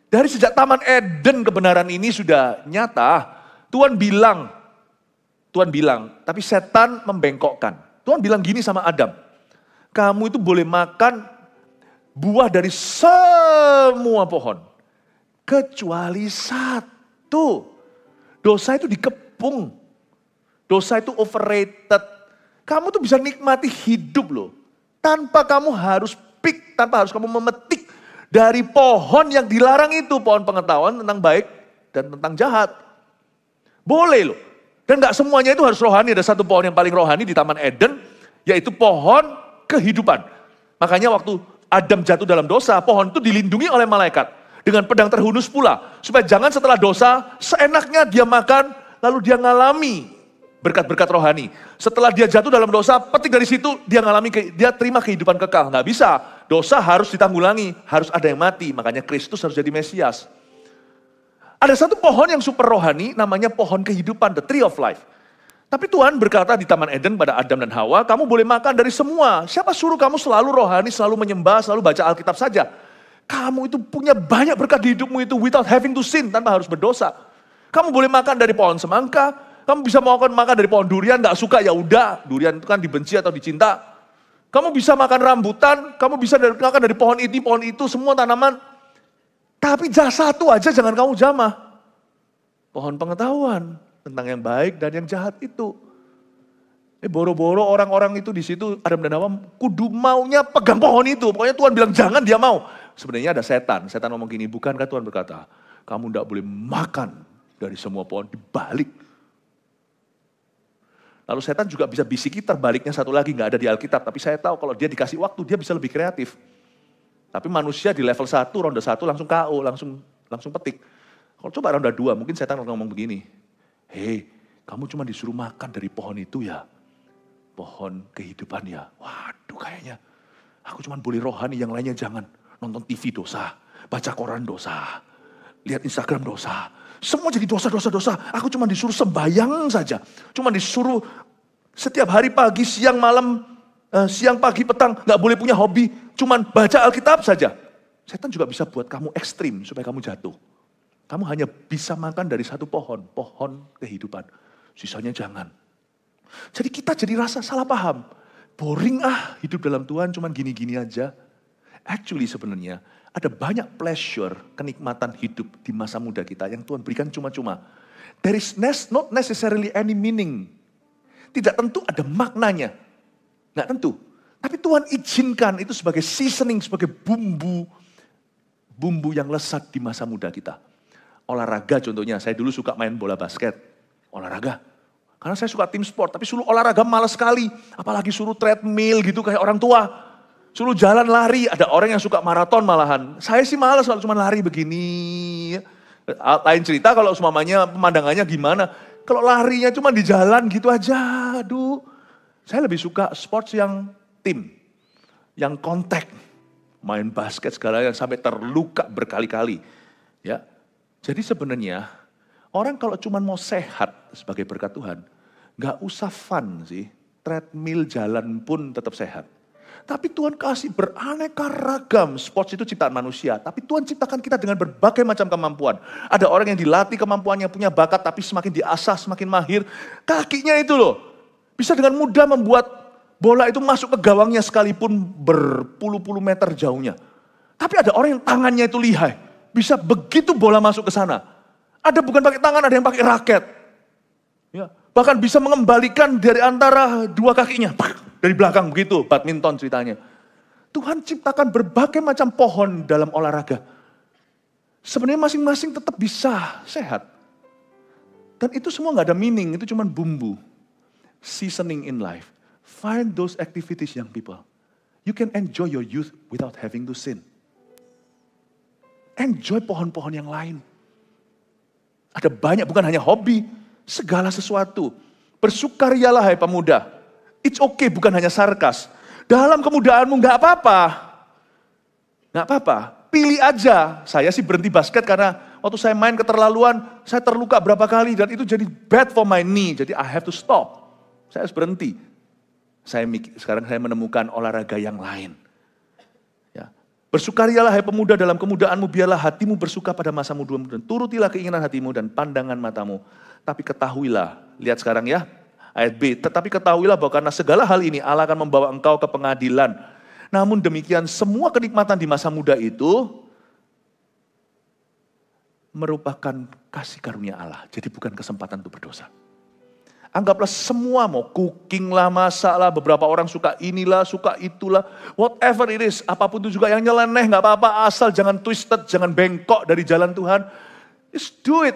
Dari sejak Taman Eden kebenaran ini sudah nyata. Tuhan bilang, tapi setan membengkokkan. Tuhan bilang gini sama Adam, kamu itu boleh makan buah dari semua pohon. Kecuali satu. Dosa itu dikepung. Dosa itu overrated. Kamu tuh bisa nikmati hidup loh. Tanpa kamu harus tanpa harus kamu memetik dari pohon yang dilarang itu. Pohon pengetahuan tentang baik dan tentang jahat. Boleh loh. Dan gak semuanya itu harus rohani. Ada satu pohon yang paling rohani di Taman Eden, yaitu pohon kehidupan. Makanya waktu Adam jatuh dalam dosa, pohon itu dilindungi oleh malaikat. Dengan pedang terhunus pula. Supaya jangan setelah dosa, seenaknya dia makan, lalu dia ngalami berkat-berkat rohani. Setelah dia jatuh dalam dosa, petik dari situ dia dia terima kehidupan kekal. Nggak bisa, dosa harus ditanggulangi, harus ada yang mati. Makanya Kristus harus jadi Mesias. Ada satu pohon yang super rohani, namanya pohon kehidupan, the tree of life. Tapi Tuhan berkata di Taman Eden pada Adam dan Hawa, kamu boleh makan dari semua. Siapa suruh kamu selalu rohani, selalu menyembah, selalu baca Alkitab saja? Kamu itu punya banyak berkat di hidupmu itu without having to sin, tanpa harus berdosa. Kamu boleh makan dari pohon semangka. Kamu bisa makan dari pohon durian, gak suka ya udah. Durian itu kan dibenci atau dicinta. Kamu bisa makan rambutan, kamu bisa makan dari pohon ini, pohon itu, semua tanaman. Tapi satu aja jangan kamu jamah. Pohon pengetahuan tentang yang baik dan yang jahat itu. Boro-boro orang-orang itu di situ Adam dan Hawa kudu maunya pegang pohon itu. Pokoknya Tuhan bilang jangan, dia mau. Sebenarnya ada setan. Setan ngomong gini, bukankah Tuhan berkata, kamu tidak boleh makan dari semua pohon, dibalik. Lalu setan juga bisa bisiki terbaliknya satu lagi, gak ada di Alkitab. Tapi saya tahu kalau dia dikasih waktu, dia bisa lebih kreatif. Tapi manusia di level 1, ronde 1 langsung KO, langsung petik. Kalau coba ronde 2, mungkin setan ngomong begini. Hei, kamu cuma disuruh makan dari pohon itu ya. Pohon kehidupan ya. Waduh kayaknya, aku cuma boleh rohani, yang lainnya jangan. Nonton TV dosa, baca koran dosa, lihat Instagram dosa. Semua jadi dosa. Aku cuma disuruh sembahyang saja. Cuma disuruh setiap hari pagi, siang, malam, siang, pagi, petang. Gak boleh punya hobi. Cuma baca Alkitab saja. Setan juga bisa buat kamu ekstrim supaya kamu jatuh. Kamu hanya bisa makan dari satu pohon. Pohon kehidupan. Sisanya jangan. Jadi kita jadi rasa salah paham. Boring hidup dalam Tuhan cuman gini-gini aja. Actually sebenarnya ada banyak pleasure, kenikmatan hidup di masa muda kita yang Tuhan berikan cuma-cuma. There is not necessarily any meaning. Tidak tentu ada maknanya. Nggak tentu. Tapi Tuhan izinkan itu sebagai seasoning, sebagai bumbu yang lesat di masa muda kita. Olahraga contohnya, saya dulu suka main bola basket. Olahraga. Karena saya suka tim sport, tapi suruh olahraga malas sekali. Apalagi suruh treadmill gitu kayak orang tua. Suruh jalan lari, ada orang yang suka maraton malahan. Saya sih malas kalau cuma lari begini. Lain cerita kalau semuanya pemandangannya gimana. Kalau larinya cuma di jalan gitu aja, aduh. Saya lebih suka sports yang tim, yang kontak. Main basket segalanya sampai terluka berkali-kali. Ya, jadi sebenarnya orang kalau cuma mau sehat sebagai berkat Tuhan, gak usah fun sih. Treadmill jalan pun tetap sehat. Tapi Tuhan kasih beraneka ragam. Sports itu ciptaan manusia. Tapi Tuhan ciptakan kita dengan berbagai macam kemampuan. Ada orang yang dilatih kemampuannya, punya bakat, tapi semakin diasah, semakin mahir. Kakinya itu loh, bisa dengan mudah membuat bola itu masuk ke gawangnya sekalipun berpuluh-puluh meter jauhnya. Tapi ada orang yang tangannya itu lihai. Bisa begitu bola masuk ke sana. Ada bukan pakai tangan, ada yang pakai raket. Ya, bahkan bisa mengembalikan dari antara dua kakinya. Dari belakang begitu, badminton ceritanya. Tuhan ciptakan berbagai macam pohon dalam olahraga. Sebenarnya masing-masing tetap bisa sehat. Dan itu semua gak ada meaning, itu cuma bumbu. Seasoning in life. Find those activities, young people. You can enjoy your youth without having to sin. Enjoy pohon-pohon yang lain. Ada banyak, bukan hanya hobi. Segala sesuatu. Bersukarialah hai pemuda. It's okay, bukan hanya sarkas. Dalam kemudaanmu gak apa-apa. Gak apa-apa. Pilih aja. Saya sih berhenti basket karena waktu saya main keterlaluan, saya terluka berapa kali dan itu jadi bad for my knee. Jadi I have to stop. Saya harus berhenti. Sekarang saya menemukan olahraga yang lain. Ya. Bersukarialah hai pemuda dalam kemudaanmu, biarlah hatimu bersuka pada masa mudamu dan turutilah keinginan hatimu dan pandangan matamu. Tapi ketahuilah, lihat sekarang ya, ayat B, tetapi ketahuilah bahwa karena segala hal ini Allah akan membawa engkau ke pengadilan. Namun demikian semua kenikmatan di masa muda itu merupakan kasih karunia Allah. Jadi bukan kesempatan untuk berdosa. Anggaplah semua mau cooking lah, masak lah, beberapa orang suka inilah, suka itulah. Whatever it is, apapun itu juga yang nyeleneh gak apa-apa. Asal jangan twisted, jangan bengkok dari jalan Tuhan. Just do it.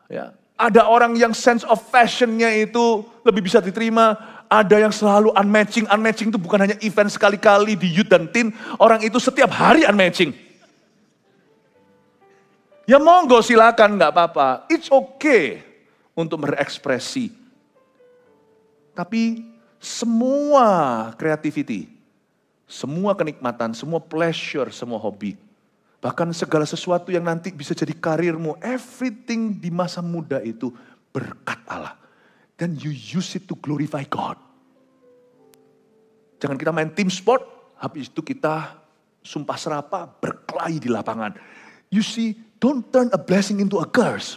Ya. Ada orang yang sense of fashionnya itu lebih bisa diterima. Ada yang selalu unmatching. Unmatching itu bukan hanya event sekali-kali di youth dan teen. Orang itu setiap hari unmatching. Ya monggo silakan, gak apa-apa. It's okay untuk berekspresi. Tapi semua creativity, semua kenikmatan, semua pleasure, semua hobi, bahkan segala sesuatu yang nanti bisa jadi karirmu, everything di masa muda itu berkat Allah. Dan you use it to glorify God. Jangan kita main tim sport, habis itu kita sumpah serapah, berkelahi di lapangan. You see, don't turn a blessing into a curse.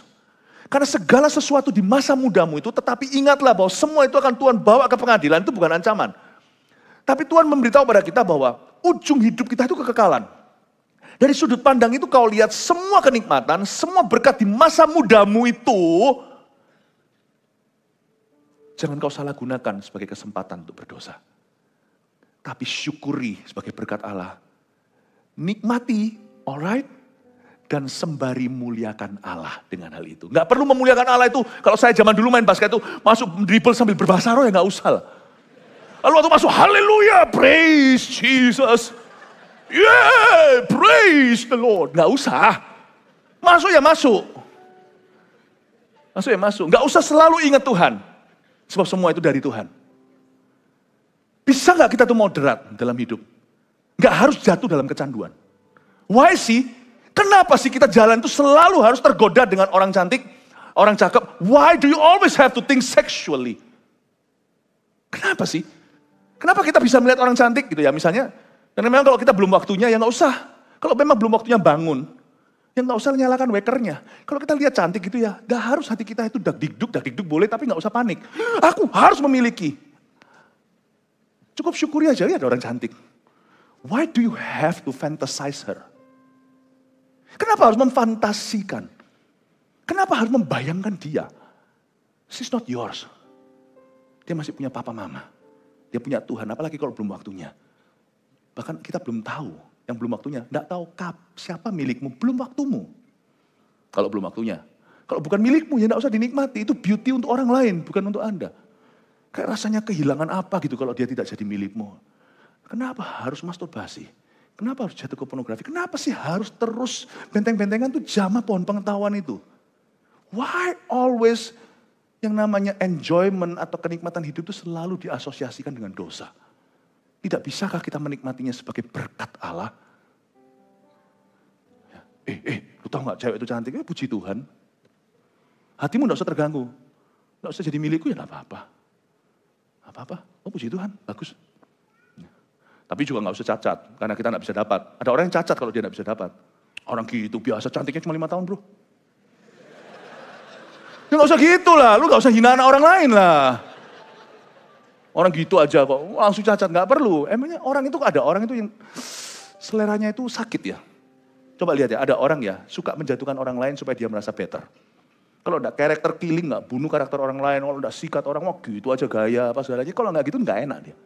Karena segala sesuatu di masa mudamu itu, tetapi ingatlah bahwa semua itu akan Tuhan bawa ke pengadilan, itu bukan ancaman. Tapi Tuhan memberitahu pada kita bahwa ujung hidup kita itu kekekalan. Dari sudut pandang itu kau lihat semua kenikmatan, semua berkat di masa mudamu itu, jangan kau salah gunakan sebagai kesempatan untuk berdosa. Tapi syukuri sebagai berkat Allah. Nikmati, alright? Dan sembari muliakan Allah dengan hal itu. Gak perlu memuliakan Allah itu, kalau saya zaman dulu main basket itu, masuk dribble sambil berbahasa roh ya gak usah lah. Lalu waktu masuk, haleluya, praise Jesus. Yeah, praise the Lord. Gak usah. Masuk ya masuk. Masuk ya masuk. Gak usah selalu ingat Tuhan. Sebab semua itu dari Tuhan. Bisa gak kita tuh moderat dalam hidup? Gak harus jatuh dalam kecanduan. Why sih? Kenapa sih kita jalan itu selalu harus tergoda dengan orang cantik, orang cakep? Why do you always have to think sexually? Kenapa sih? Kenapa kita bisa melihat orang cantik gitu ya misalnya? Dan memang kalau kita belum waktunya ya nggak usah. Kalau memang belum waktunya bangun, Yang nggak usah nyalakan wakernya. Kalau kita lihat cantik gitu ya, nggak harus hati kita itu dak dikduk boleh, tapi nggak usah panik. Aku harus memiliki. Cukup syukuri aja ya ada orang cantik. Why do you have to fantasize her? Kenapa harus memfantasikan? Kenapa harus membayangkan dia? She's not yours. Dia masih punya papa mama. Dia punya Tuhan, apalagi kalau belum waktunya. Bahkan kita belum tahu. Yang belum waktunya, enggak tahu siapa milikmu, belum waktumu. Kalau belum waktunya. Kalau bukan milikmu, ya enggak usah dinikmati. Itu beauty untuk orang lain, bukan untuk Anda. Kayak rasanya kehilangan apa gitu kalau dia tidak jadi milikmu. Kenapa harus masturbasi? Kenapa harus jatuh ke pornografi? Kenapa sih harus terus benteng-bentengan tuh jamah pohon pengetahuan itu? Why always yang namanya enjoyment atau kenikmatan hidup itu selalu diasosiasikan dengan dosa? Tidak bisakah kita menikmatinya sebagai berkat Allah? Lu tahu gak cewek itu cantik? Puji Tuhan. Hatimu gak usah terganggu. Gak usah jadi milikku, ya gak apa-apa. Apa-apa? Oh puji Tuhan, bagus. Tapi juga gak usah cacat, karena kita gak bisa dapat. Ada orang yang cacat kalau dia gak bisa dapat. Orang gitu biasa, cantiknya cuma 5 tahun bro. Ya gak usah gitu lah, lu gak usah hina anak orang lain lah. Orang gitu aja kok, langsung cacat, gak perlu. Emangnya orang itu ada orang itu yang seleranya itu sakit ya. Coba lihat ya, ada orang ya suka menjatuhkan orang lain supaya dia merasa better. Kalau enggak karakter killing, enggak bunuh karakter orang lain, kalau enggak sikat orang, wah gitu aja gaya apa segalanya. Kalau enggak gitu enggak enak dia.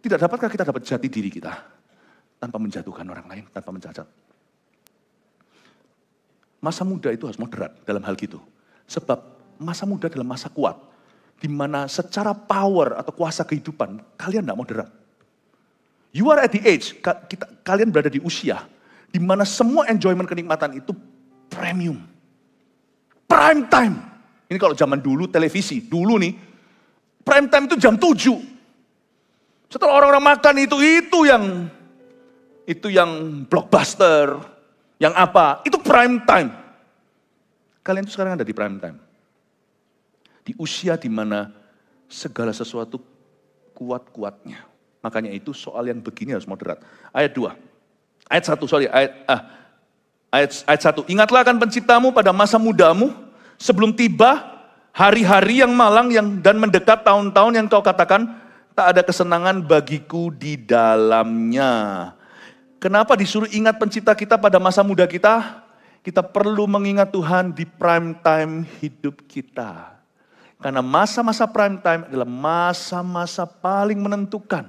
Tidak dapatkah kita dapat jati diri kita tanpa menjatuhkan orang lain, tanpa mencacat? Masa muda itu harus moderat dalam hal gitu. Sebab masa muda adalah masa kuat. Di mana secara power atau kuasa kehidupan, kalian enggak moderat. You are at the age, kalian berada di usia, di mana semua enjoyment kenikmatan itu premium. Prime time. Ini kalau zaman dulu televisi, dulu nih, prime time itu jam 7. Setelah orang-orang makan itu yang blockbuster, yang apa, itu prime time. Kalian itu sekarang ada di prime time. Di usia di mana segala sesuatu kuat-kuatnya. Makanya itu soal yang begini harus moderat. Ayat 2. Ayat 1. Ingatlah akan penciptamu pada masa mudamu sebelum tiba hari-hari yang malang dan mendekat tahun-tahun yang kau katakan tak ada kesenangan bagiku di dalamnya. Kenapa disuruh ingat pencipta kita pada masa muda kita? Kita perlu mengingat Tuhan di prime time hidup kita. Karena masa-masa prime time adalah masa-masa paling menentukan.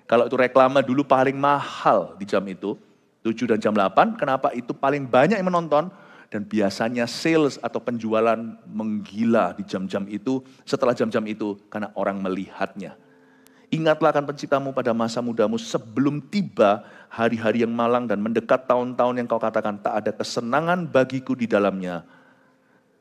Kalau itu reklame dulu paling mahal di jam itu, 7 dan jam 8, kenapa itu paling banyak yang menonton? Dan biasanya sales atau penjualan menggila di jam-jam itu, setelah jam-jam itu, karena orang melihatnya. Ingatlah akan penciptamu pada masa mudamu sebelum tiba hari-hari yang malang dan mendekat tahun-tahun yang kau katakan tak ada kesenangan bagiku di dalamnya.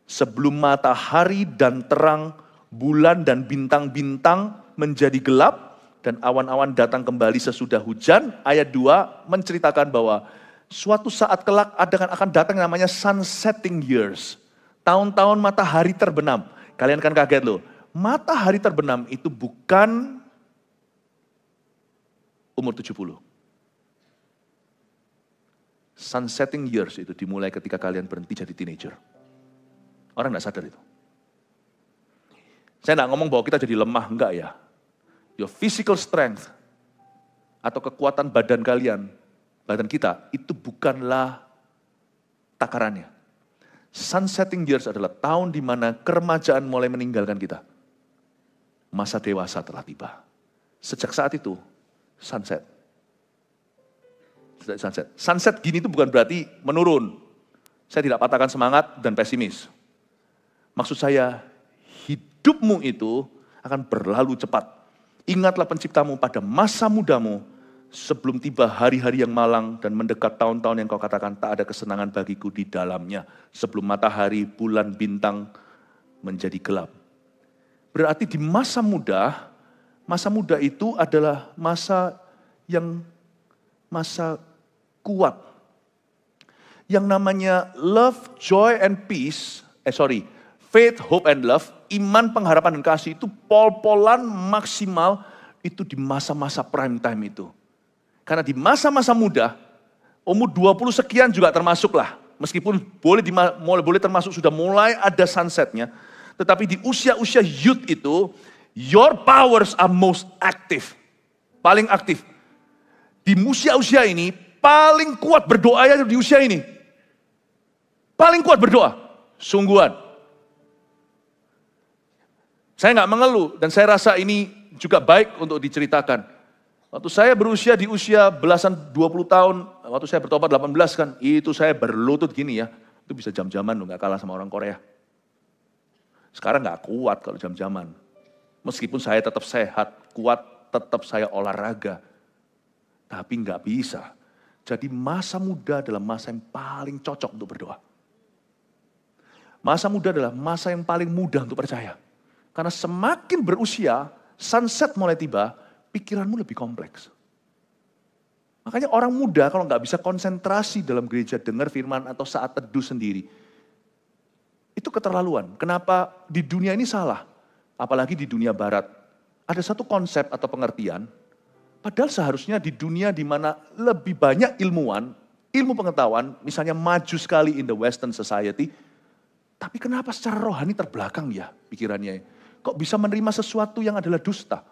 Sebelum matahari dan terang, bulan dan bintang-bintang menjadi gelap, dan awan-awan datang kembali sesudah hujan. Ayat 2 menceritakan bahwa suatu saat kelak akan datang namanya sunsetting years. Tahun-tahun matahari terbenam. Kalian kan kaget loh. Matahari terbenam itu bukan umur 70. Sunsetting years itu dimulai ketika kalian berhenti jadi teenager. Orang tidak sadar itu. Saya tidak ngomong bahwa kita jadi lemah, enggak ya. Your physical strength atau kekuatan badan kalian, badan kita, itu bukanlah takarannya. Sunsetting years adalah tahun di mana keremajaan mulai meninggalkan kita. Masa dewasa telah tiba. Sejak saat itu, sunset. Sunset gini itu bukan berarti menurun. Saya tidak patahkan semangat dan pesimis. Maksud saya, hidupmu itu akan berlalu cepat. Ingatlah penciptamu pada masa mudamu sebelum tiba hari-hari yang malang dan mendekat tahun-tahun yang kau katakan tak ada kesenangan bagiku di dalamnya. Sebelum matahari, bulan, bintang menjadi gelap. Berarti di masa muda itu adalah masa kuat. Yang namanya love, joy, and peace, faith, hope, and love, iman, pengharapan, dan kasih itu pol-polan maksimal itu di masa-masa prime time itu. Karena di masa-masa muda, umur 20 sekian juga termasuklah Meskipun boleh termasuk sudah mulai ada sunsetnya, tetapi di usia-usia youth itu, your powers are most active. Paling aktif. Di usia-usia ini, paling kuat berdoa ya di usia ini. Paling kuat berdoa. Sungguhan. Saya nggak mengeluh, dan saya rasa ini juga baik untuk diceritakan. Waktu saya berusia di usia belasan 20 tahun, waktu saya bertobat 18 kan, itu saya berlutut gini ya. Itu bisa jam-jaman loh, nggak kalah sama orang Korea. Sekarang nggak kuat kalau jam-jaman. Meskipun saya tetap sehat, kuat, tetap saya olahraga. Tapi nggak bisa. Jadi masa muda adalah masa yang paling cocok untuk berdoa. Masa muda adalah masa yang paling mudah untuk percaya. Karena semakin berusia, sunset mulai tiba, pikiranmu lebih kompleks. Makanya orang muda kalau nggak bisa konsentrasi dalam gereja, dengar firman atau saat teduh sendiri, itu keterlaluan. Kenapa di dunia ini salah? Apalagi di dunia barat. Ada satu konsep atau pengertian, padahal seharusnya di dunia di mana lebih banyak ilmuwan, ilmu pengetahuan, misalnya maju sekali in the Western society, tapi kenapa secara rohani terbelakang ya pikirannya? Kok bisa menerima sesuatu yang adalah dusta?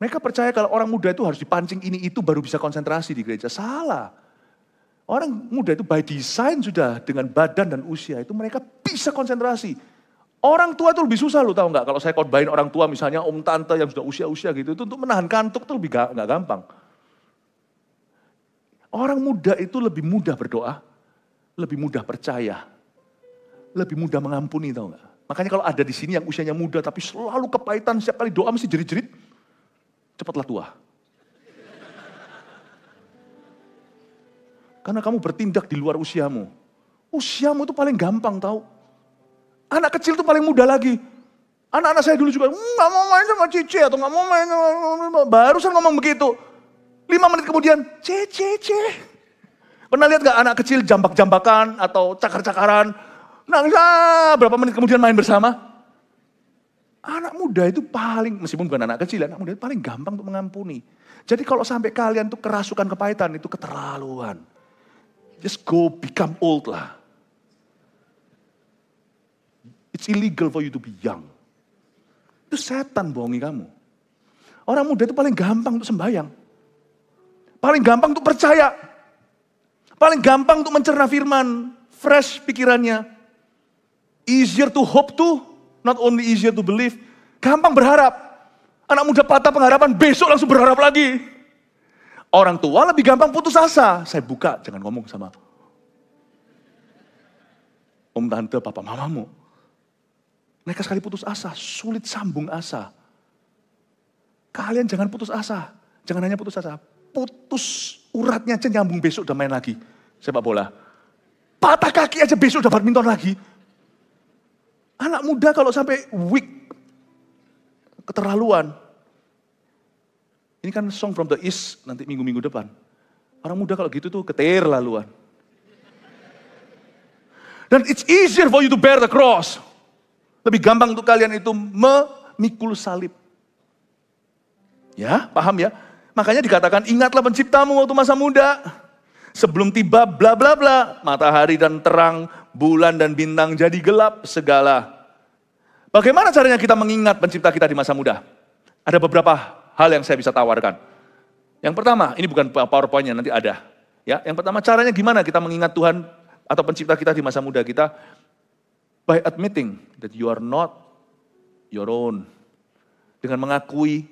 Mereka percaya kalau orang muda itu harus dipancing ini itu baru bisa konsentrasi di gereja. Salah. Orang muda itu by design sudah dengan badan dan usia itu mereka bisa konsentrasi. Orang tua itu lebih susah, lu tahu nggak? Kalau saya khotbahin orang tua misalnya om tante yang sudah usia-usia gitu, itu untuk menahan kantuk itu lebih nggak gampang. Orang muda itu lebih mudah berdoa, lebih mudah percaya, lebih mudah mengampuni, tahu nggak? Makanya kalau ada di sini yang usianya muda tapi selalu kepahitan, setiap kali doa mesti jerit-jerit, cepatlah tua. Karena kamu bertindak di luar usiamu. Usiamu itu paling gampang tahu. Anak kecil itu paling mudah lagi. Anak-anak saya dulu juga, nggak mau main sama Cici atau nggak mau main, barusan ngomong begitu. 5 menit kemudian, Cici. Pernah lihat gak anak kecil jambak-jambakan atau cakar-cakaran? Nangis, berapa menit kemudian main bersama? Anak muda itu paling, meskipun bukan anak kecil, anak muda itu paling gampang untuk mengampuni. Jadi kalau sampai kalian tuh kerasukan kepahitan, itu keterlaluan. Just go become old lah. It's illegal for you to be young. Itu setan bohongi kamu. Orang muda itu paling gampang untuk sembahyang. Paling gampang untuk percaya. Paling gampang untuk mencerna firman. Fresh pikirannya. Easier to hope to, not only easier to believe. Gampang berharap. Anak muda patah pengharapan, besok langsung berharap lagi. Orang tua lebih gampang putus asa. Saya buka, jangan ngomong sama om, tante, papa, mamamu. Mereka sekali putus asa, sulit sambung asa. Kalian jangan putus asa. Jangan hanya putus asa. Putus uratnya aja nyambung, besok udah main lagi sepak bola. Patah kaki aja besok udah badminton lagi. Anak muda kalau sampai weak, keterlaluan. Ini kan Song from the East nanti minggu-minggu depan. Orang muda kalau gitu tuh keterlaluan. Dan it's easier for you to bear the cross. Lebih gampang untuk kalian itu memikul salib. Ya, paham ya? Makanya dikatakan ingatlah penciptamu waktu masa muda. Sebelum tiba bla bla bla, matahari dan terang, bulan dan bintang jadi gelap segala. Bagaimana caranya kita mengingat pencipta kita di masa muda? Ada beberapa hal yang saya bisa tawarkan. Yang pertama, ini bukan PowerPoint-nya, nanti ada. Ya, yang pertama caranya gimana kita mengingat Tuhan atau pencipta kita di masa muda kita? By admitting that you are not your own. Dengan mengakui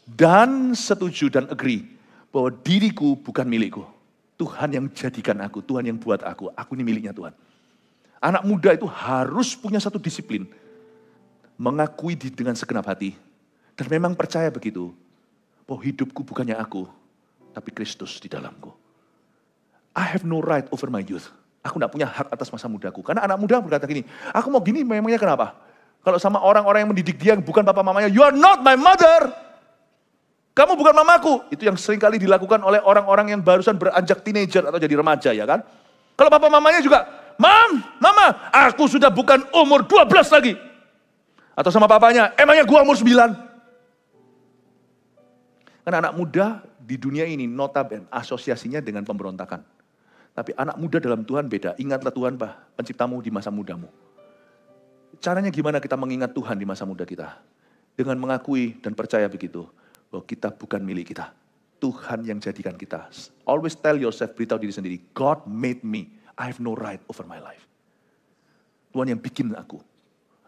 dan setuju dan agree bahwa diriku bukan milikku. Tuhan yang jadikan aku, Tuhan yang buat aku ini miliknya Tuhan. Anak muda itu harus punya satu disiplin. Mengakui dengan segenap hati. Dan memang percaya begitu. Bahwa hidupku bukannya aku, tapi Kristus di dalamku. I have no right over my youth. Aku tidak punya hak atas masa mudaku. Karena anak muda berkata gini, aku mau gini memangnya kenapa? Kalau sama orang-orang yang mendidik dia bukan papa mamanya, you are not my mother. Kamu bukan mamaku. Itu yang seringkali dilakukan oleh orang-orang yang barusan beranjak teenager atau jadi remaja, ya kan? Kalau papa mamanya juga, mama, aku sudah bukan umur 12 lagi. Atau sama papanya, emangnya gua umur 9. Karena anak muda di dunia ini notabene asosiasinya dengan pemberontakan. Tapi anak muda dalam Tuhan beda. Ingatlah Tuhan, penciptamu di masa mudamu. Caranya gimana kita mengingat Tuhan di masa muda kita? Dengan mengakui dan percaya begitu, bahwa kita bukan milik kita. Tuhan yang jadikan kita. Always tell yourself, beritahu diri sendiri, God made me. I have no right over my life. Tuhan yang bikin aku.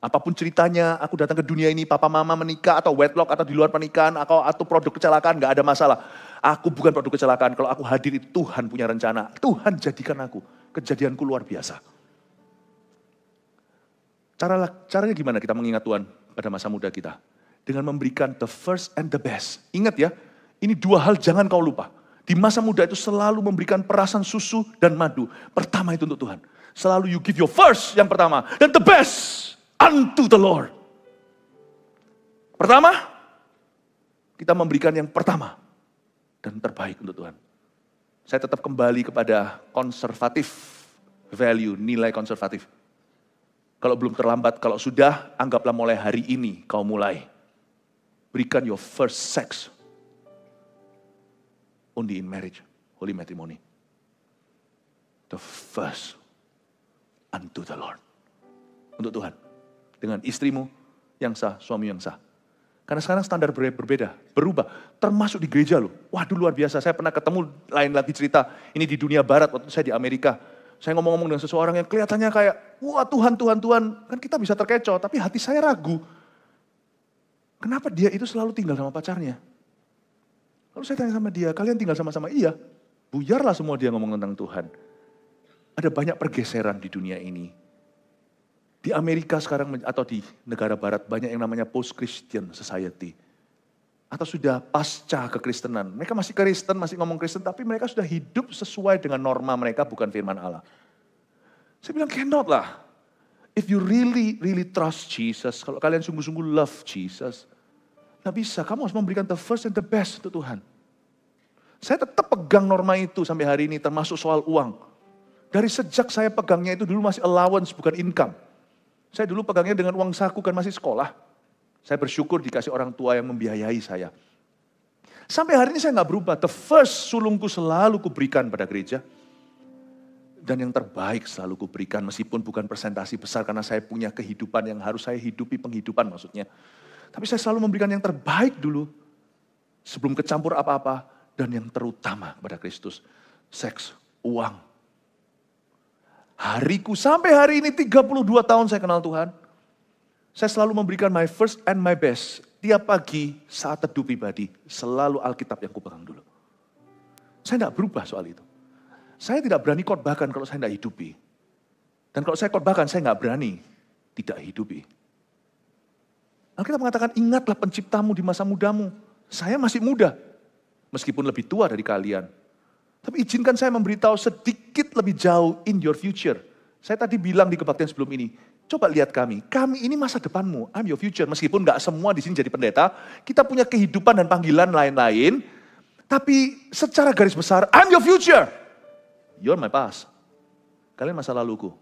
Apapun ceritanya, aku datang ke dunia ini, papa mama menikah, atau wedlock, atau di luar pernikahan, atau produk kecelakaan, gak ada masalah. Aku bukan produk kecelakaan, kalau aku hadir itu Tuhan punya rencana. Tuhan jadikan aku, kejadianku luar biasa. Caranya gimana kita mengingat Tuhan pada masa muda kita? Dengan memberikan the first and the best. Ingat ya, ini dua hal jangan kau lupa. Di masa muda itu selalu memberikan perasan susu dan madu. Pertama itu untuk Tuhan. Selalu you give your first yang pertama. Dan the best unto the Lord. Pertama, kita memberikan yang pertama. Dan terbaik untuk Tuhan. Saya tetap kembali kepada konservatif value, nilai konservatif. Kalau belum terlambat, kalau sudah, anggaplah mulai hari ini kau mulai. Berikan your first sex. Only in marriage, holy matrimony. The first unto the Lord. Untuk Tuhan. Dengan istrimu yang sah, suami yang sah. Karena sekarang standar berbeda, berubah. Termasuk di gereja loh. Waduh luar biasa, saya pernah ketemu lain lagi cerita. Ini di dunia barat, waktu saya di Amerika. Saya ngomong-ngomong dengan seseorang yang kelihatannya kayak, wah Tuhan, Tuhan, Tuhan. Kan kita bisa terkecoh, tapi hati saya ragu. Kenapa dia itu selalu tinggal sama pacarnya? Lalu saya tanya sama dia, kalian tinggal sama-sama? Iya, buyarlah semua dia ngomong tentang Tuhan. Ada banyak pergeseran di dunia ini. Di Amerika sekarang atau di negara barat banyak yang namanya post-Christian society. Atau sudah pasca kekristenan. Mereka masih Kristen, masih ngomong Kristen, tapi mereka sudah hidup sesuai dengan norma mereka, bukan firman Allah. Saya bilang, cannot lah. If you really trust Jesus, kalau kalian sungguh-sungguh love Jesus, nggak bisa, kamu harus memberikan the first and the best untuk Tuhan. Saya tetap pegang norma itu sampai hari ini, termasuk soal uang. Dari sejak saya pegangnya itu dulu masih allowance, bukan income. Saya dulu pegangnya dengan uang saku kan masih sekolah. Saya bersyukur dikasih orang tua yang membiayai saya. Sampai hari ini saya nggak berubah. The first sulungku selalu kuberikan pada gereja. Dan yang terbaik selalu kuberikan meskipun bukan presentasi besar karena saya punya kehidupan yang harus saya hidupi, penghidupan maksudnya. Tapi saya selalu memberikan yang terbaik dulu. Sebelum kecampur apa-apa. Dan yang terutama kepada Kristus. Seks, uang. Hariku sampai hari ini 32 tahun saya kenal Tuhan. Saya selalu memberikan my first and my best. Tiap pagi saat teduh pribadi. Selalu Alkitab yang kupegang dulu. Saya tidak berubah soal itu. Saya tidak berani khotbahkan kalau saya tidak hidupi. Dan kalau saya khotbahkan saya nggak berani tidak hidupi. Alkitab mengatakan ingatlah penciptamu di masa mudamu. Saya masih muda. Meskipun lebih tua dari kalian. Tapi izinkan saya memberitahu sedikit lebih jauh in your future. Saya tadi bilang di kebaktian sebelum ini, coba lihat kami ini masa depanmu, I'm your future. Meskipun gak semua di sini jadi pendeta, kita punya kehidupan dan panggilan lain-lain. Tapi secara garis besar, I'm your future. You're my past. Kalian masa laluku.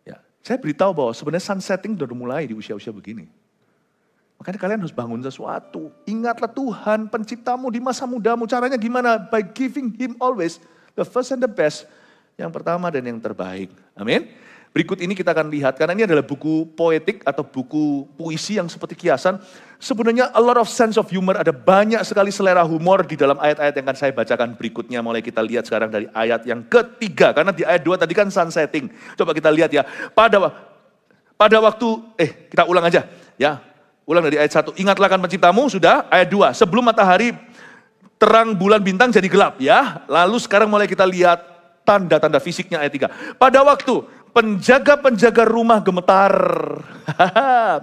Ya, saya beritahu bahwa sebenarnya sunsetting sudah mulai di usia-usia begini. Makanya kalian harus bangun sesuatu. Ingatlah Tuhan penciptamu di masa mudamu. Caranya gimana? By giving him always the first and the best. Yang pertama dan yang terbaik. Amin. Berikut ini kita akan lihat. Karena ini adalah buku poetik atau buku puisi yang seperti kiasan. Sebenarnya a lot of sense of humor. Ada banyak sekali selera humor di dalam ayat-ayat yang akan saya bacakan berikutnya. Mulai kita lihat sekarang dari ayat yang ketiga. Karena di ayat 2 tadi kan sunsetting. Coba kita lihat ya. Pada waktu, kita ulang aja. Ya. Ulang dari ayat 1, ingatlah kan penciptamu, sudah. Ayat 2, sebelum matahari terang bulan bintang jadi gelap ya. Lalu sekarang mulai kita lihat tanda-tanda fisiknya ayat 3. Pada waktu penjaga-penjaga rumah gemetar.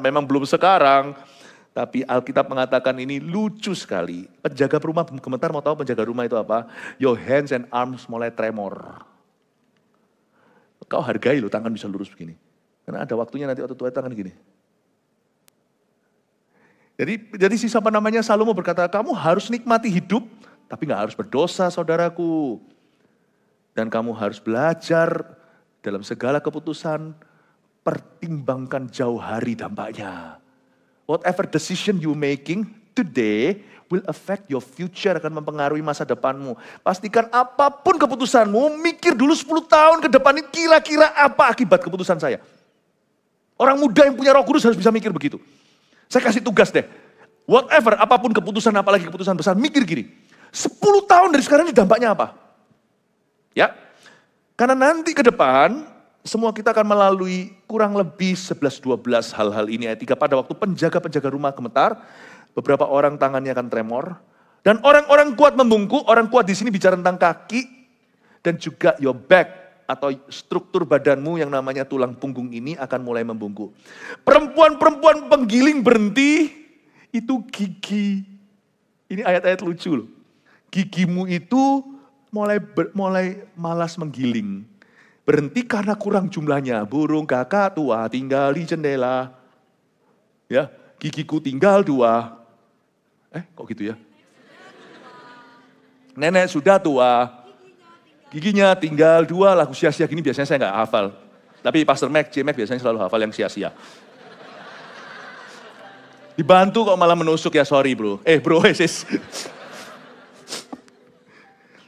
Memang belum sekarang. Tapi Alkitab mengatakan ini lucu sekali. Penjaga rumah gemetar, mau tahu penjaga rumah itu apa? Your hands and arms mulai tremor. Kau hargai loh tangan bisa lurus begini. Karena ada waktunya nanti waktu tua tangan gini. Jadi si siapa namanya Salomo berkata, kamu harus nikmati hidup, tapi gak harus berdosa saudaraku. Dan kamu harus belajar dalam segala keputusan, pertimbangkan jauh hari dampaknya. Whatever decision you making, today will affect your future, akan mempengaruhi masa depanmu. Pastikan apapun keputusanmu, mikir dulu 10 tahun ke depan ini kira-kira apa akibat keputusan saya. Orang muda yang punya Roh Kudus harus bisa mikir begitu. Saya kasih tugas deh. Whatever, apapun keputusan, apalagi keputusan besar, mikir gini. 10 tahun dari sekarang ini dampaknya apa? Ya, karena nanti ke depan, semua kita akan melalui kurang lebih 11-12 hal-hal ini. Ayat 3, pada waktu penjaga-penjaga rumah gemetar, beberapa orang tangannya akan tremor. Dan orang-orang kuat membungkuk, orang kuat di sini bicara tentang kaki, dan juga your back, atau struktur badanmu yang namanya tulang punggung ini akan mulai membungkuk. Perempuan-perempuan penggiling berhenti, itu gigi. Ini ayat-ayat lucu loh. Gigimu itu mulai malas menggiling. Berhenti karena kurang jumlahnya. Burung kakak tua tinggal di jendela. Ya, gigiku tinggal 2. Kok gitu ya? Nenek sudah tua. Giginya tinggal 2, lagu sia-sia gini biasanya saya nggak hafal. Tapi Pastor Mac, J-Mac biasanya selalu hafal yang sia-sia. Dibantu kok malah menusuk ya, sorry bro. Sis.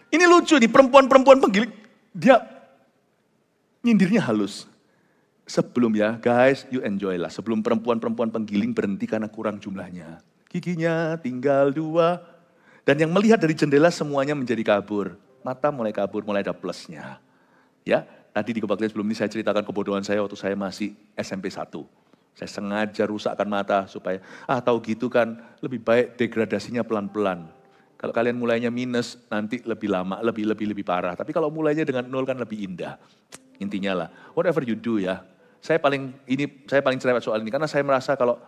Ini lucu nih, perempuan-perempuan penggiling, dia nyindirnya halus. Sebelum ya, guys, you enjoy lah. Sebelum perempuan-perempuan penggiling berhenti karena kurang jumlahnya. Giginya tinggal 2. Dan yang melihat dari jendela semuanya menjadi kabur. Mata mulai kabur, mulai ada plusnya. Ya, tadi di kebaktian sebelum ini saya ceritakan kebodohan saya waktu saya masih SMP 1. Saya sengaja rusakkan mata supaya, tahu gitu kan, lebih baik degradasinya pelan-pelan. Kalau kalian mulainya minus, nanti lebih lama, lebih parah. Tapi kalau mulainya dengan 0 kan lebih indah. Intinya lah, whatever you do ya. Saya paling cerewet soal ini, karena saya merasa kalau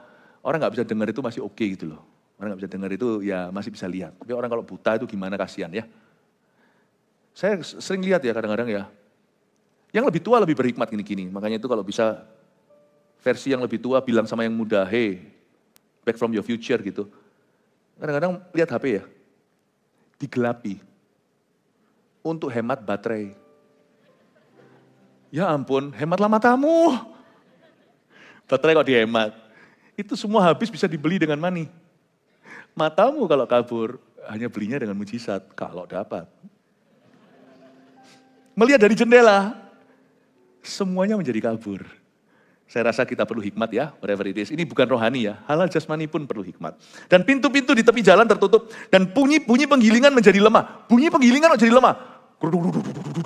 orang nggak bisa dengar itu masih oke gitu loh. Orang nggak bisa dengar itu ya masih bisa lihat. Tapi orang kalau buta itu gimana, kasihan ya. Saya sering lihat ya kadang-kadang ya. Yang lebih tua lebih berhikmat gini-gini. Makanya itu kalau bisa versi yang lebih tua bilang sama yang muda, hey, back from your future gitu. Kadang-kadang lihat HP ya. Digelapi untuk hemat baterai. Ya ampun, hematlah matamu. Baterai kok dihemat. Itu semua habis bisa dibeli dengan money. Matamu kalau kabur, hanya belinya dengan mujizat, kalau dapat. Melihat dari jendela, semuanya menjadi kabur. Saya rasa kita perlu hikmat ya, whatever it is. Ini bukan rohani ya, halal jasmani pun perlu hikmat. Dan pintu-pintu di tepi jalan tertutup, dan bunyi penggilingan menjadi lemah. Bunyi penggilingan menjadi lemah.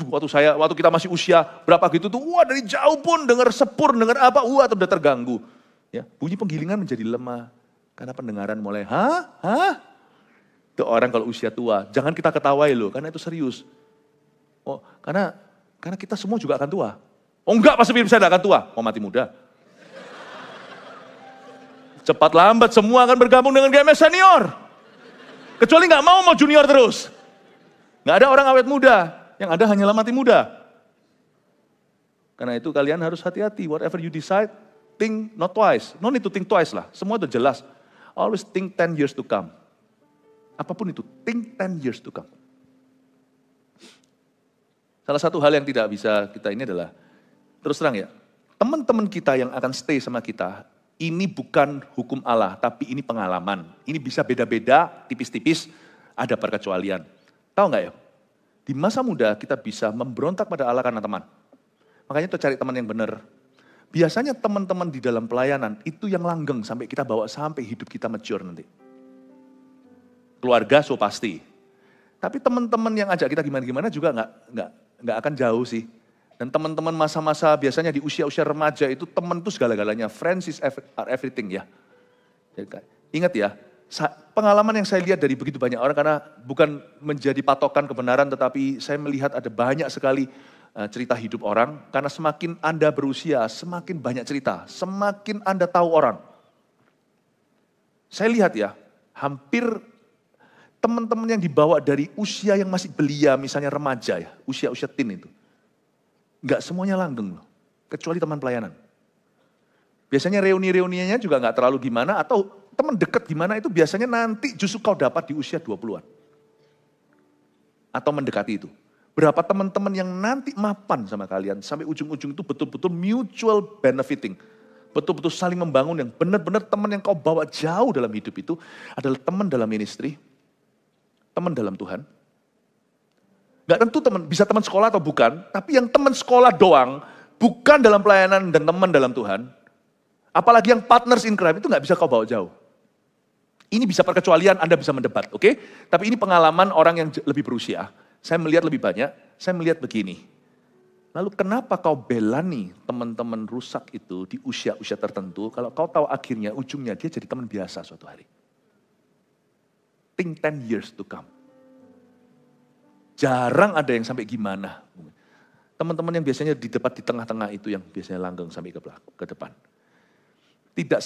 Waktu kita masih usia berapa gitu tuh, dari jauh pun dengar sepur, dengar apa, atau udah terganggu. Ya, bunyi penggilingan menjadi lemah. Karena pendengaran mulai, Itu orang kalau usia tua, jangan kita ketawai loh, karena itu serius. Karena kita semua juga akan tua. Enggak, Pak Sepir, saya tidak akan tua. Mau mati muda. Cepat lambat semua akan bergabung dengan GMS senior. Kecuali nggak mau junior terus. Nggak ada orang awet muda. Yang ada hanyalah mati muda. Karena itu kalian harus hati-hati. Whatever you decide, think not twice. No need to think twice lah. Semua udah jelas. Always think 10 years to come. Apapun itu, think 10 years to come. Salah satu hal yang tidak bisa kita ini adalah, terus terang ya, teman-teman kita yang akan stay sama kita, ini bukan hukum Allah, tapi ini pengalaman. Ini bisa beda-beda, tipis-tipis, ada perkecualian. Tahu nggak ya? Di masa muda kita bisa memberontak pada Allah karena teman. Makanya kita cari teman yang benar. Biasanya teman-teman di dalam pelayanan itu yang langgeng sampai kita bawa sampai hidup kita mature nanti. Keluarga so pasti. Tapi teman-teman yang ajak kita gimana-gimana juga nggak akan jauh sih. Dan teman-teman masa-masa biasanya di usia-usia remaja itu teman itu segala-galanya. Friends is everything ya. Ingat ya, pengalaman yang saya lihat dari begitu banyak orang, karena bukan menjadi patokan kebenaran, tetapi saya melihat ada banyak sekali cerita hidup orang. Karena semakin Anda berusia, semakin banyak cerita. Semakin Anda tahu orang. Saya lihat ya, hampir teman-teman yang dibawa dari usia yang masih belia, misalnya remaja ya, usia-usia teen itu. Enggak semuanya langgeng loh, kecuali teman pelayanan. Biasanya reuni-reuniannya juga enggak terlalu gimana, atau teman dekat gimana itu biasanya nanti justru kau dapat di usia 20-an. Atau mendekati itu. Berapa teman-teman yang nanti mapan sama kalian, sampai ujung-ujung itu betul-betul mutual benefiting. betul-betul saling membangun, yang benar-benar teman yang kau bawa jauh dalam hidup itu adalah teman dalam ministry, teman dalam Tuhan. Gak tentu bisa teman sekolah atau bukan, tapi yang teman sekolah doang, bukan dalam pelayanan dan teman dalam Tuhan, apalagi yang partners in crime itu gak bisa kau bawa jauh. Ini bisa perkecualian, Anda bisa mendebat, oke? Tapi ini pengalaman orang yang lebih berusia. Saya melihat lebih banyak, saya melihat begini. Lalu kenapa kau bela nih teman-teman rusak itu di usia-usia tertentu, kalau kau tahu akhirnya, ujungnya dia jadi teman biasa suatu hari. Think 10 years to come. Jarang ada yang sampai gimana. Teman-teman yang biasanya di depan, di tengah-tengah itu yang biasanya langgeng sampai ke depan. Tidak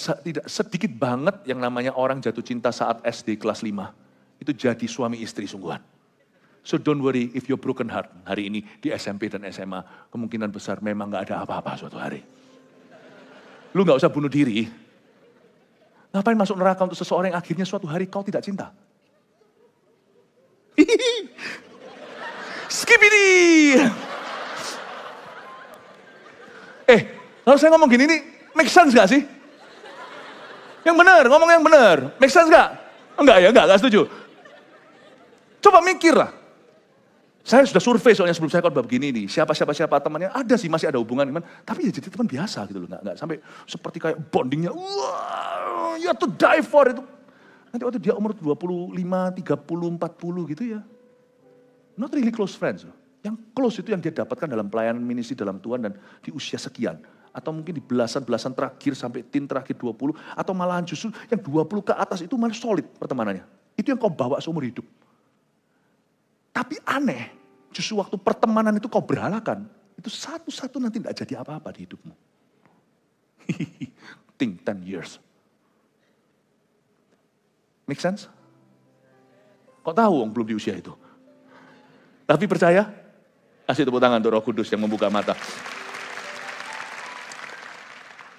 sedikit banget yang namanya orang jatuh cinta saat SD kelas 5. Itu jadi suami istri sungguhan. So don't worry if you're broken heart hari ini di SMP dan SMA. Kemungkinan besar memang gak ada apa-apa suatu hari. Lu gak usah bunuh diri. Ngapain masuk neraka untuk seseorang yang akhirnya suatu hari kau tidak cinta? Skip ini. Lalu saya ngomong gini nih, make sense gak sih? Yang benar, ngomong yang benar. Make sense gak? Enggak ya, enggak setuju. Coba mikir lah. Saya sudah survei soalnya sebelum saya khotbah begini nih. Siapa temannya, ada sih masih ada hubungan. Tapi ya jadi teman biasa gitu loh. Enggak sampai seperti kayak bondingnya. Wah, you have to die for itu. Nanti waktu dia umur 25, 30, 40 gitu ya. Not really close friends. Yang close itu yang dia dapatkan dalam pelayanan ministry dalam Tuhan dan di usia sekian. Atau mungkin di belasan terakhir sampai teen terakhir 20. Atau malahan justru yang 20 ke atas itu malah solid pertemanannya. Itu yang kau bawa seumur hidup. Tapi aneh, justru waktu pertemanan itu kau berhalakan. Itu satu-satu nanti tidak jadi apa-apa di hidupmu. Think 10 years. Make sense? Kau tahu belum di usia itu. Tapi percaya, kasih tepuk tangan untuk Roh Kudus yang membuka mata.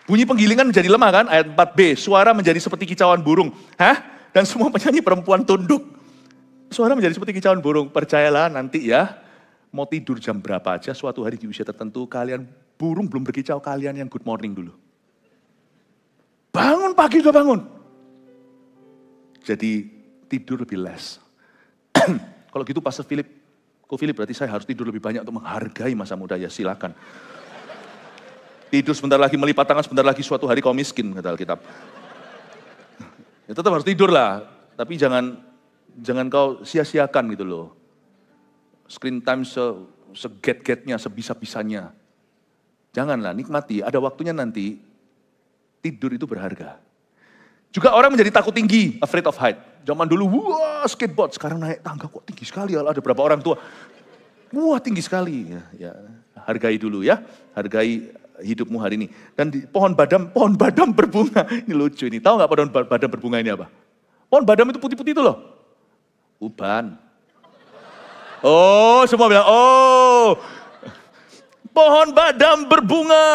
Bunyi penggilingan menjadi lemah kan, ayat 4b. Suara menjadi seperti kicauan burung. Dan semua penyanyi perempuan tunduk. Suara menjadi seperti kicauan burung. Percayalah nanti ya, mau tidur jam berapa aja, suatu hari di usia tertentu, kalian burung belum berkicau, kalian yang good morning dulu. Bangun pagi sudah bangun. Jadi tidur lebih less. Kalau gitu Pastor Philip, berarti saya harus tidur lebih banyak untuk menghargai masa muda. Ya silakan. Tidur sebentar lagi, melipat tangan sebentar lagi, suatu hari kau miskin, kata Alkitab. Ya tetap harus tidur lah, tapi jangan kau sia-siakan gitu loh. Screen time seget-getnya, sebisa-bisanya. Janganlah, nikmati. Ada waktunya nanti, tidur itu berharga. Juga orang menjadi takut tinggi, afraid of height. Zaman dulu, wah skateboard. Sekarang naik tangga kok tinggi sekali. Ada berapa orang tua. Wah tinggi sekali. Ya, hargai dulu ya. Hargai hidupmu hari ini. Dan di pohon badam berbunga. Ini lucu ini. Tahu gak pohon badam berbunga ini apa? Pohon badam itu putih-putih itu loh. Uban. Oh, semua bilang, oh. Pohon badam berbunga.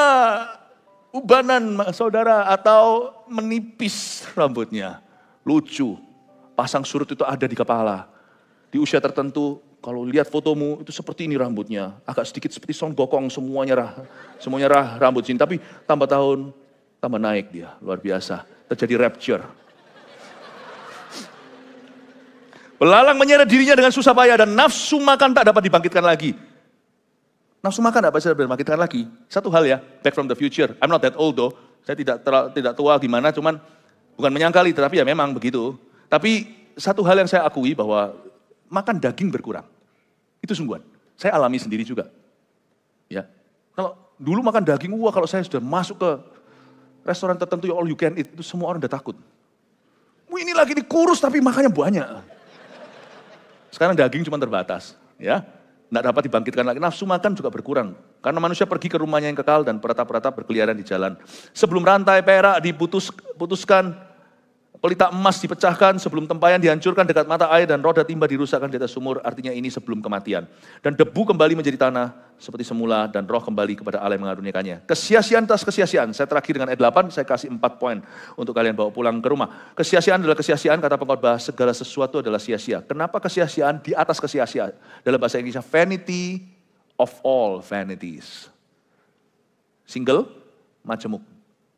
Ubanan, saudara, atau menipis rambutnya. Lucu. Pasang surut itu ada di kepala. Di usia tertentu, kalau lihat fotomu, itu seperti ini rambutnya. Agak sedikit seperti Son Gokong, semuanya rambut sini. Tapi tambah tahun, tambah naik dia. Luar biasa. Terjadi rapture. Belalang menyeret dirinya dengan susah payah dan nafsu makan tak dapat dibangkitkan lagi. Nafsu makan tak bisa dibangkitkan lagi. Satu hal ya, Back from the Future. I'm not that old though. Saya tidak tua gimana, cuman bukan menyangkali, tetapi ya memang begitu. Tapi satu hal yang saya akui bahwa makan daging berkurang. Itu sungguhan. Saya alami sendiri juga. Ya. Kalau dulu makan daging, kalau saya sudah masuk ke restoran tertentu yang all you can eat, itu semua orang udah takut. Ini lagi dikurus tapi makannya banyak. Sekarang daging cuma terbatas, ya. Nggak dapat dibangkitkan lagi. Nafsu makan juga berkurang. Karena manusia pergi ke rumahnya yang kekal dan peratap-peratap berkeliaran di jalan. Sebelum rantai perak diputuskan, pelita emas dipecahkan, sebelum tempayan dihancurkan dekat mata air dan roda timba dirusakkan di atas sumur. Artinya ini sebelum kematian. Dan debu kembali menjadi tanah seperti semula dan roh kembali kepada Allah yang mengaruniakannya. Kesia-siaan atas kesia-siaan. Saya terakhir dengan ayat 8, saya kasih 4 poin untuk kalian bawa pulang ke rumah. Kesia-siaan adalah kesia-siaan, kata pengkhotbah, segala sesuatu adalah sia-sia. Kenapa kesia-siaan di atas kesia-siaan? Dalam bahasa Inggrisnya, vanity of all vanities. Single, majemuk.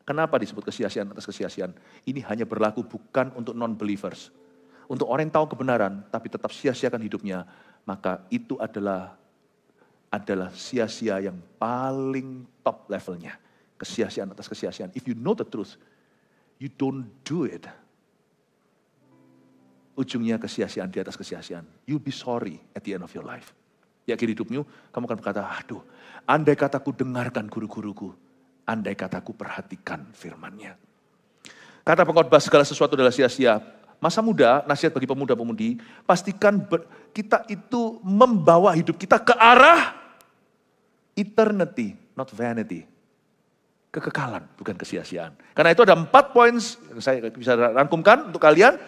Kenapa disebut kesia-siaan atas kesia-siaan? Ini hanya berlaku bukan untuk non-believers. Untuk orang yang tahu kebenaran, tapi tetap sia-siakan hidupnya, maka itu adalah sia-sia yang paling top levelnya. Kesia-siaan atas kesia-siaan. If you know the truth, you don't do it. Ujungnya kesia-siaan di atas kesia-siaan. You'll be sorry at the end of your life. Di akhir hidupmu, kamu akan berkata, aduh, andai kataku dengarkan guru-guruku, andai kataku perhatikan firman-Nya. Kata pengkhotbah, segala sesuatu adalah sia-sia. Masa muda, nasihat bagi pemuda-pemudi, pastikan kita itu membawa hidup kita ke arah eternity, not vanity. Kekekalan, bukan kesia-siaan. Karena itu ada 4 poin yang saya bisa rangkumkan untuk kalian.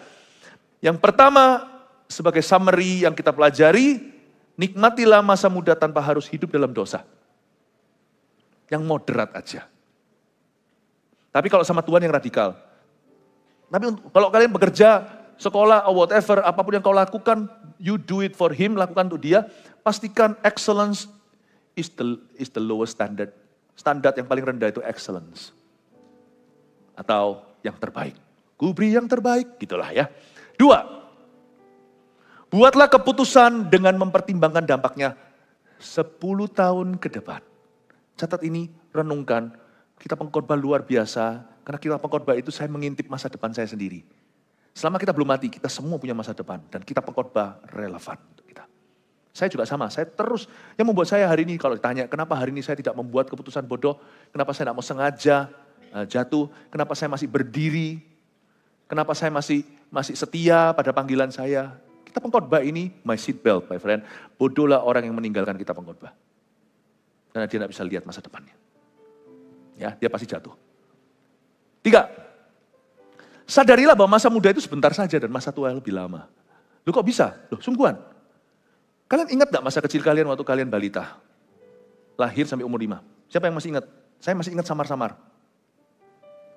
Yang pertama, sebagai summary yang kita pelajari, nikmatilah masa muda tanpa harus hidup dalam dosa. Yang moderat aja. Tapi kalau sama Tuhan yang radikal. Tapi kalau kalian bekerja, sekolah, or whatever, apapun yang kau lakukan, you do it for Him, lakukan untuk Dia. Pastikan excellence is the lowest standard. Standar yang paling rendah itu excellence. Atau yang terbaik. Ku beri yang terbaik, gitulah ya. 2. Buatlah keputusan dengan mempertimbangkan dampaknya 10 tahun ke depan. Catat ini, renungkan. Kita pengkhotbah luar biasa. Karena kita pengkhotbah itu saya mengintip masa depan saya sendiri. Selama kita belum mati, kita semua punya masa depan. Dan kita pengkhotbah relevan untuk kita. Saya juga sama, saya terus. Yang membuat saya hari ini, kalau ditanya, kenapa hari ini saya tidak membuat keputusan bodoh? Kenapa saya tidak mau sengaja jatuh? Kenapa saya masih berdiri? Kenapa saya masih setia pada panggilan saya? Kita pengkhotbah ini, my seat belt, my friend. Bodohlah orang yang meninggalkan kita pengkhotbah. Karena dia tidak bisa lihat masa depannya. Ya, dia pasti jatuh. 3. Sadarilah bahwa masa muda itu sebentar saja dan masa tua lebih lama. Loh kok bisa? Loh sungguhan. Kalian ingat gak masa kecil kalian waktu kalian balita? Lahir sampai umur 5. Siapa yang masih ingat? Saya masih ingat samar-samar.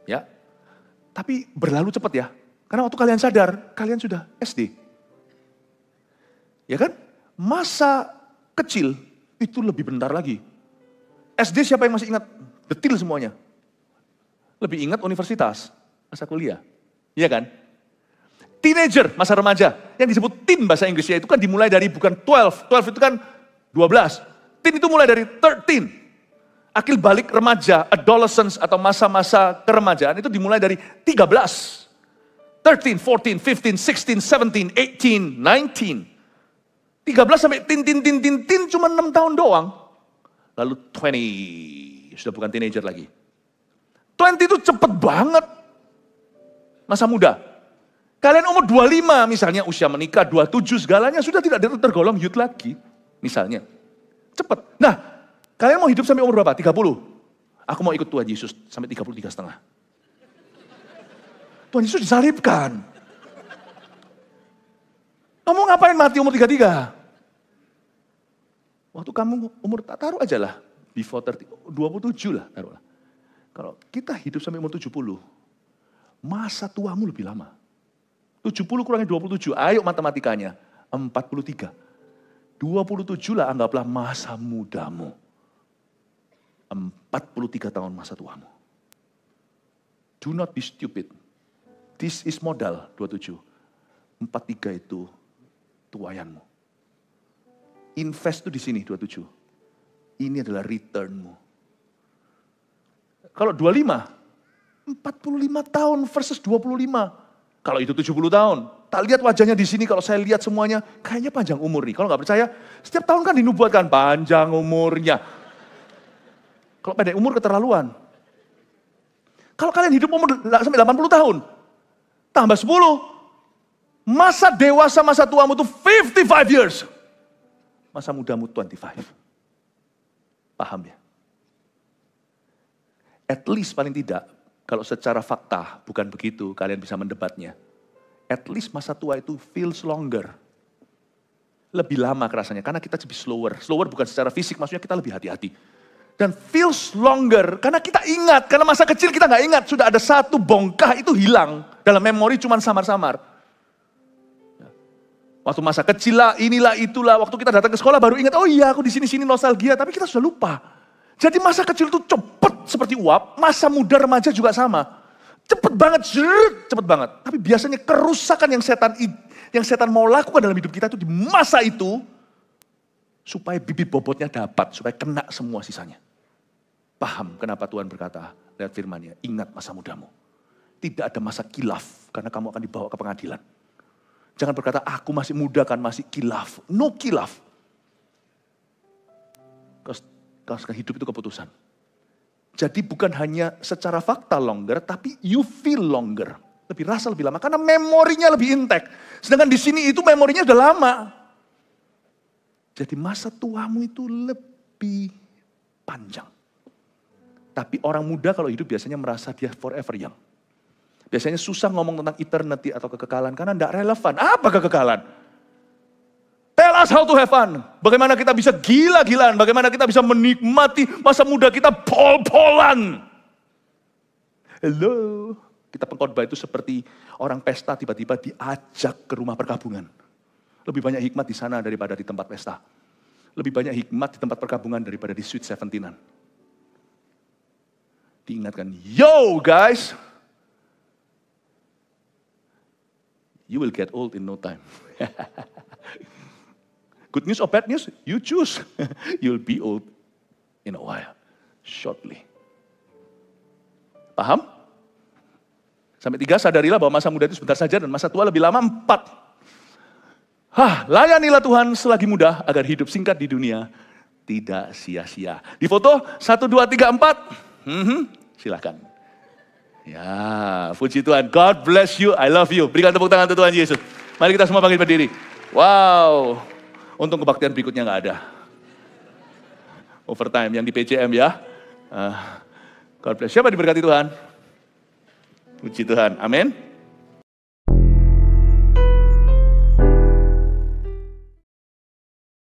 Ya. Tapi berlalu cepat ya. Karena waktu kalian sadar, kalian sudah SD. Ya kan? Masa kecil itu lebih bentar lagi. SD siapa yang masih ingat? Detil semuanya. Lebih ingat universitas, masa kuliah. Iya kan? Teenager, masa remaja. Yang disebut teen bahasa Inggrisnya itu kan dimulai dari bukan 12. 12 itu kan 12. Teen itu mulai dari 13. Akil balik remaja, adolescence atau masa-masa keremajaan itu dimulai dari 13. 13, 14, 15, 16, 17, 18, 19. 13 sampai tin cuma 6 tahun doang. Lalu 20, sudah bukan teenager lagi. 20 itu cepet banget. Masa muda. Kalian umur 25 misalnya usia menikah, 27 segalanya sudah tidak tergolong youth lagi. Misalnya. Cepet. Nah, kalian mau hidup sampai umur berapa? 30. Aku mau ikut Tuhan Yesus sampai 33,5. Tuhan Yesus disalibkan. Kamu ngapain mati umur 33? Waktu kamu umur, taruh aja lah, before 30, 27 lah taruhlah. Kalau kita hidup sampai umur 70, masa tuamu lebih lama. 70 kurangi 27, ayo matematikanya, 43. 27 lah anggaplah masa mudamu. 43 tahun masa tuamu. Do not be stupid. This is modal 27. 43 itu tuayanmu. Invest itu di sini 27. Ini adalah returnmu. Kalau 25, 45 tahun versus 25. Kalau itu 70 tahun. Tak lihat wajahnya di sini, kalau saya lihat semuanya, kayaknya panjang umur nih. Kalau nggak percaya, setiap tahun kan dinubuatkan panjang umurnya. Kalau pendek umur keterlaluan. Kalau kalian hidup umur sampai 80 tahun, tambah 10. Masa dewasa, masa tuamu itu 55 years. Masa mudamu 25. Paham ya? At least paling tidak, kalau secara fakta bukan begitu, kalian bisa mendebatnya. At least masa tua itu feels longer. Lebih lama kerasanya, karena kita lebih slower. Slower bukan secara fisik, maksudnya kita lebih hati-hati. Dan feels longer, karena kita ingat, karena masa kecil kita nggak ingat, sudah ada satu bongkah itu hilang. Dalam memori cuma samar-samar. Waktu masa kecil lah, inilah, itulah. Waktu kita datang ke sekolah baru ingat, oh iya aku di sini nostalgia. Tapi kita sudah lupa. Jadi masa kecil itu cepet seperti uap, masa muda remaja juga sama. Cepet banget, cepet banget. Tapi biasanya kerusakan yang setan mau lakukan dalam hidup kita itu di masa itu, supaya bibit bobotnya dapat, supaya kena semua sisanya. Paham kenapa Tuhan berkata, lihat firman-Nya, ingat masa mudamu. Tidak ada masa kilaf, karena kamu akan dibawa ke pengadilan. Jangan berkata, aku masih muda kan, masih kilaf. No kilaf. Karena hidup itu keputusan. Jadi bukan hanya secara fakta longer, tapi you feel longer. Lebih rasa lebih lama, karena memorinya lebih intact. Sedangkan di sini itu memorinya udah lama. Jadi masa tuamu itu lebih panjang. Tapi orang muda kalau hidup biasanya merasa dia forever young. Biasanya susah ngomong tentang eternity atau kekekalan, karena tidak relevan. Apa kekekalan? Tell us how to have fun. Bagaimana kita bisa gila-gilaan, bagaimana kita bisa menikmati masa muda kita pol-polan. Hello. Kita pengkhotbah itu seperti orang pesta tiba-tiba diajak ke rumah perkabungan. Lebih banyak hikmat di sana daripada di tempat pesta. Lebih banyak hikmat di tempat perkabungan daripada di Sweet Seventeenan. Diingatkan, yo guys, you will get old in no time. Good news or bad news? You choose. You'll be old in a while. Shortly. Paham? Sampai 3, sadarilah bahwa masa muda itu sebentar saja dan masa tua lebih lama 4. Layanilah Tuhan selagi muda agar hidup singkat di dunia tidak sia-sia. Di foto 1, 2, 3, 4. Silakan. Ya, puji Tuhan. God bless you. I love you. Berikan tepuk tangan untuk Tuhan Yesus. Mari kita semua bangkit berdiri. Wow. Untung kebaktian berikutnya nggak ada. Overtime yang di PCM ya. God bless. Siapa diberkati Tuhan? Puji Tuhan. Amin.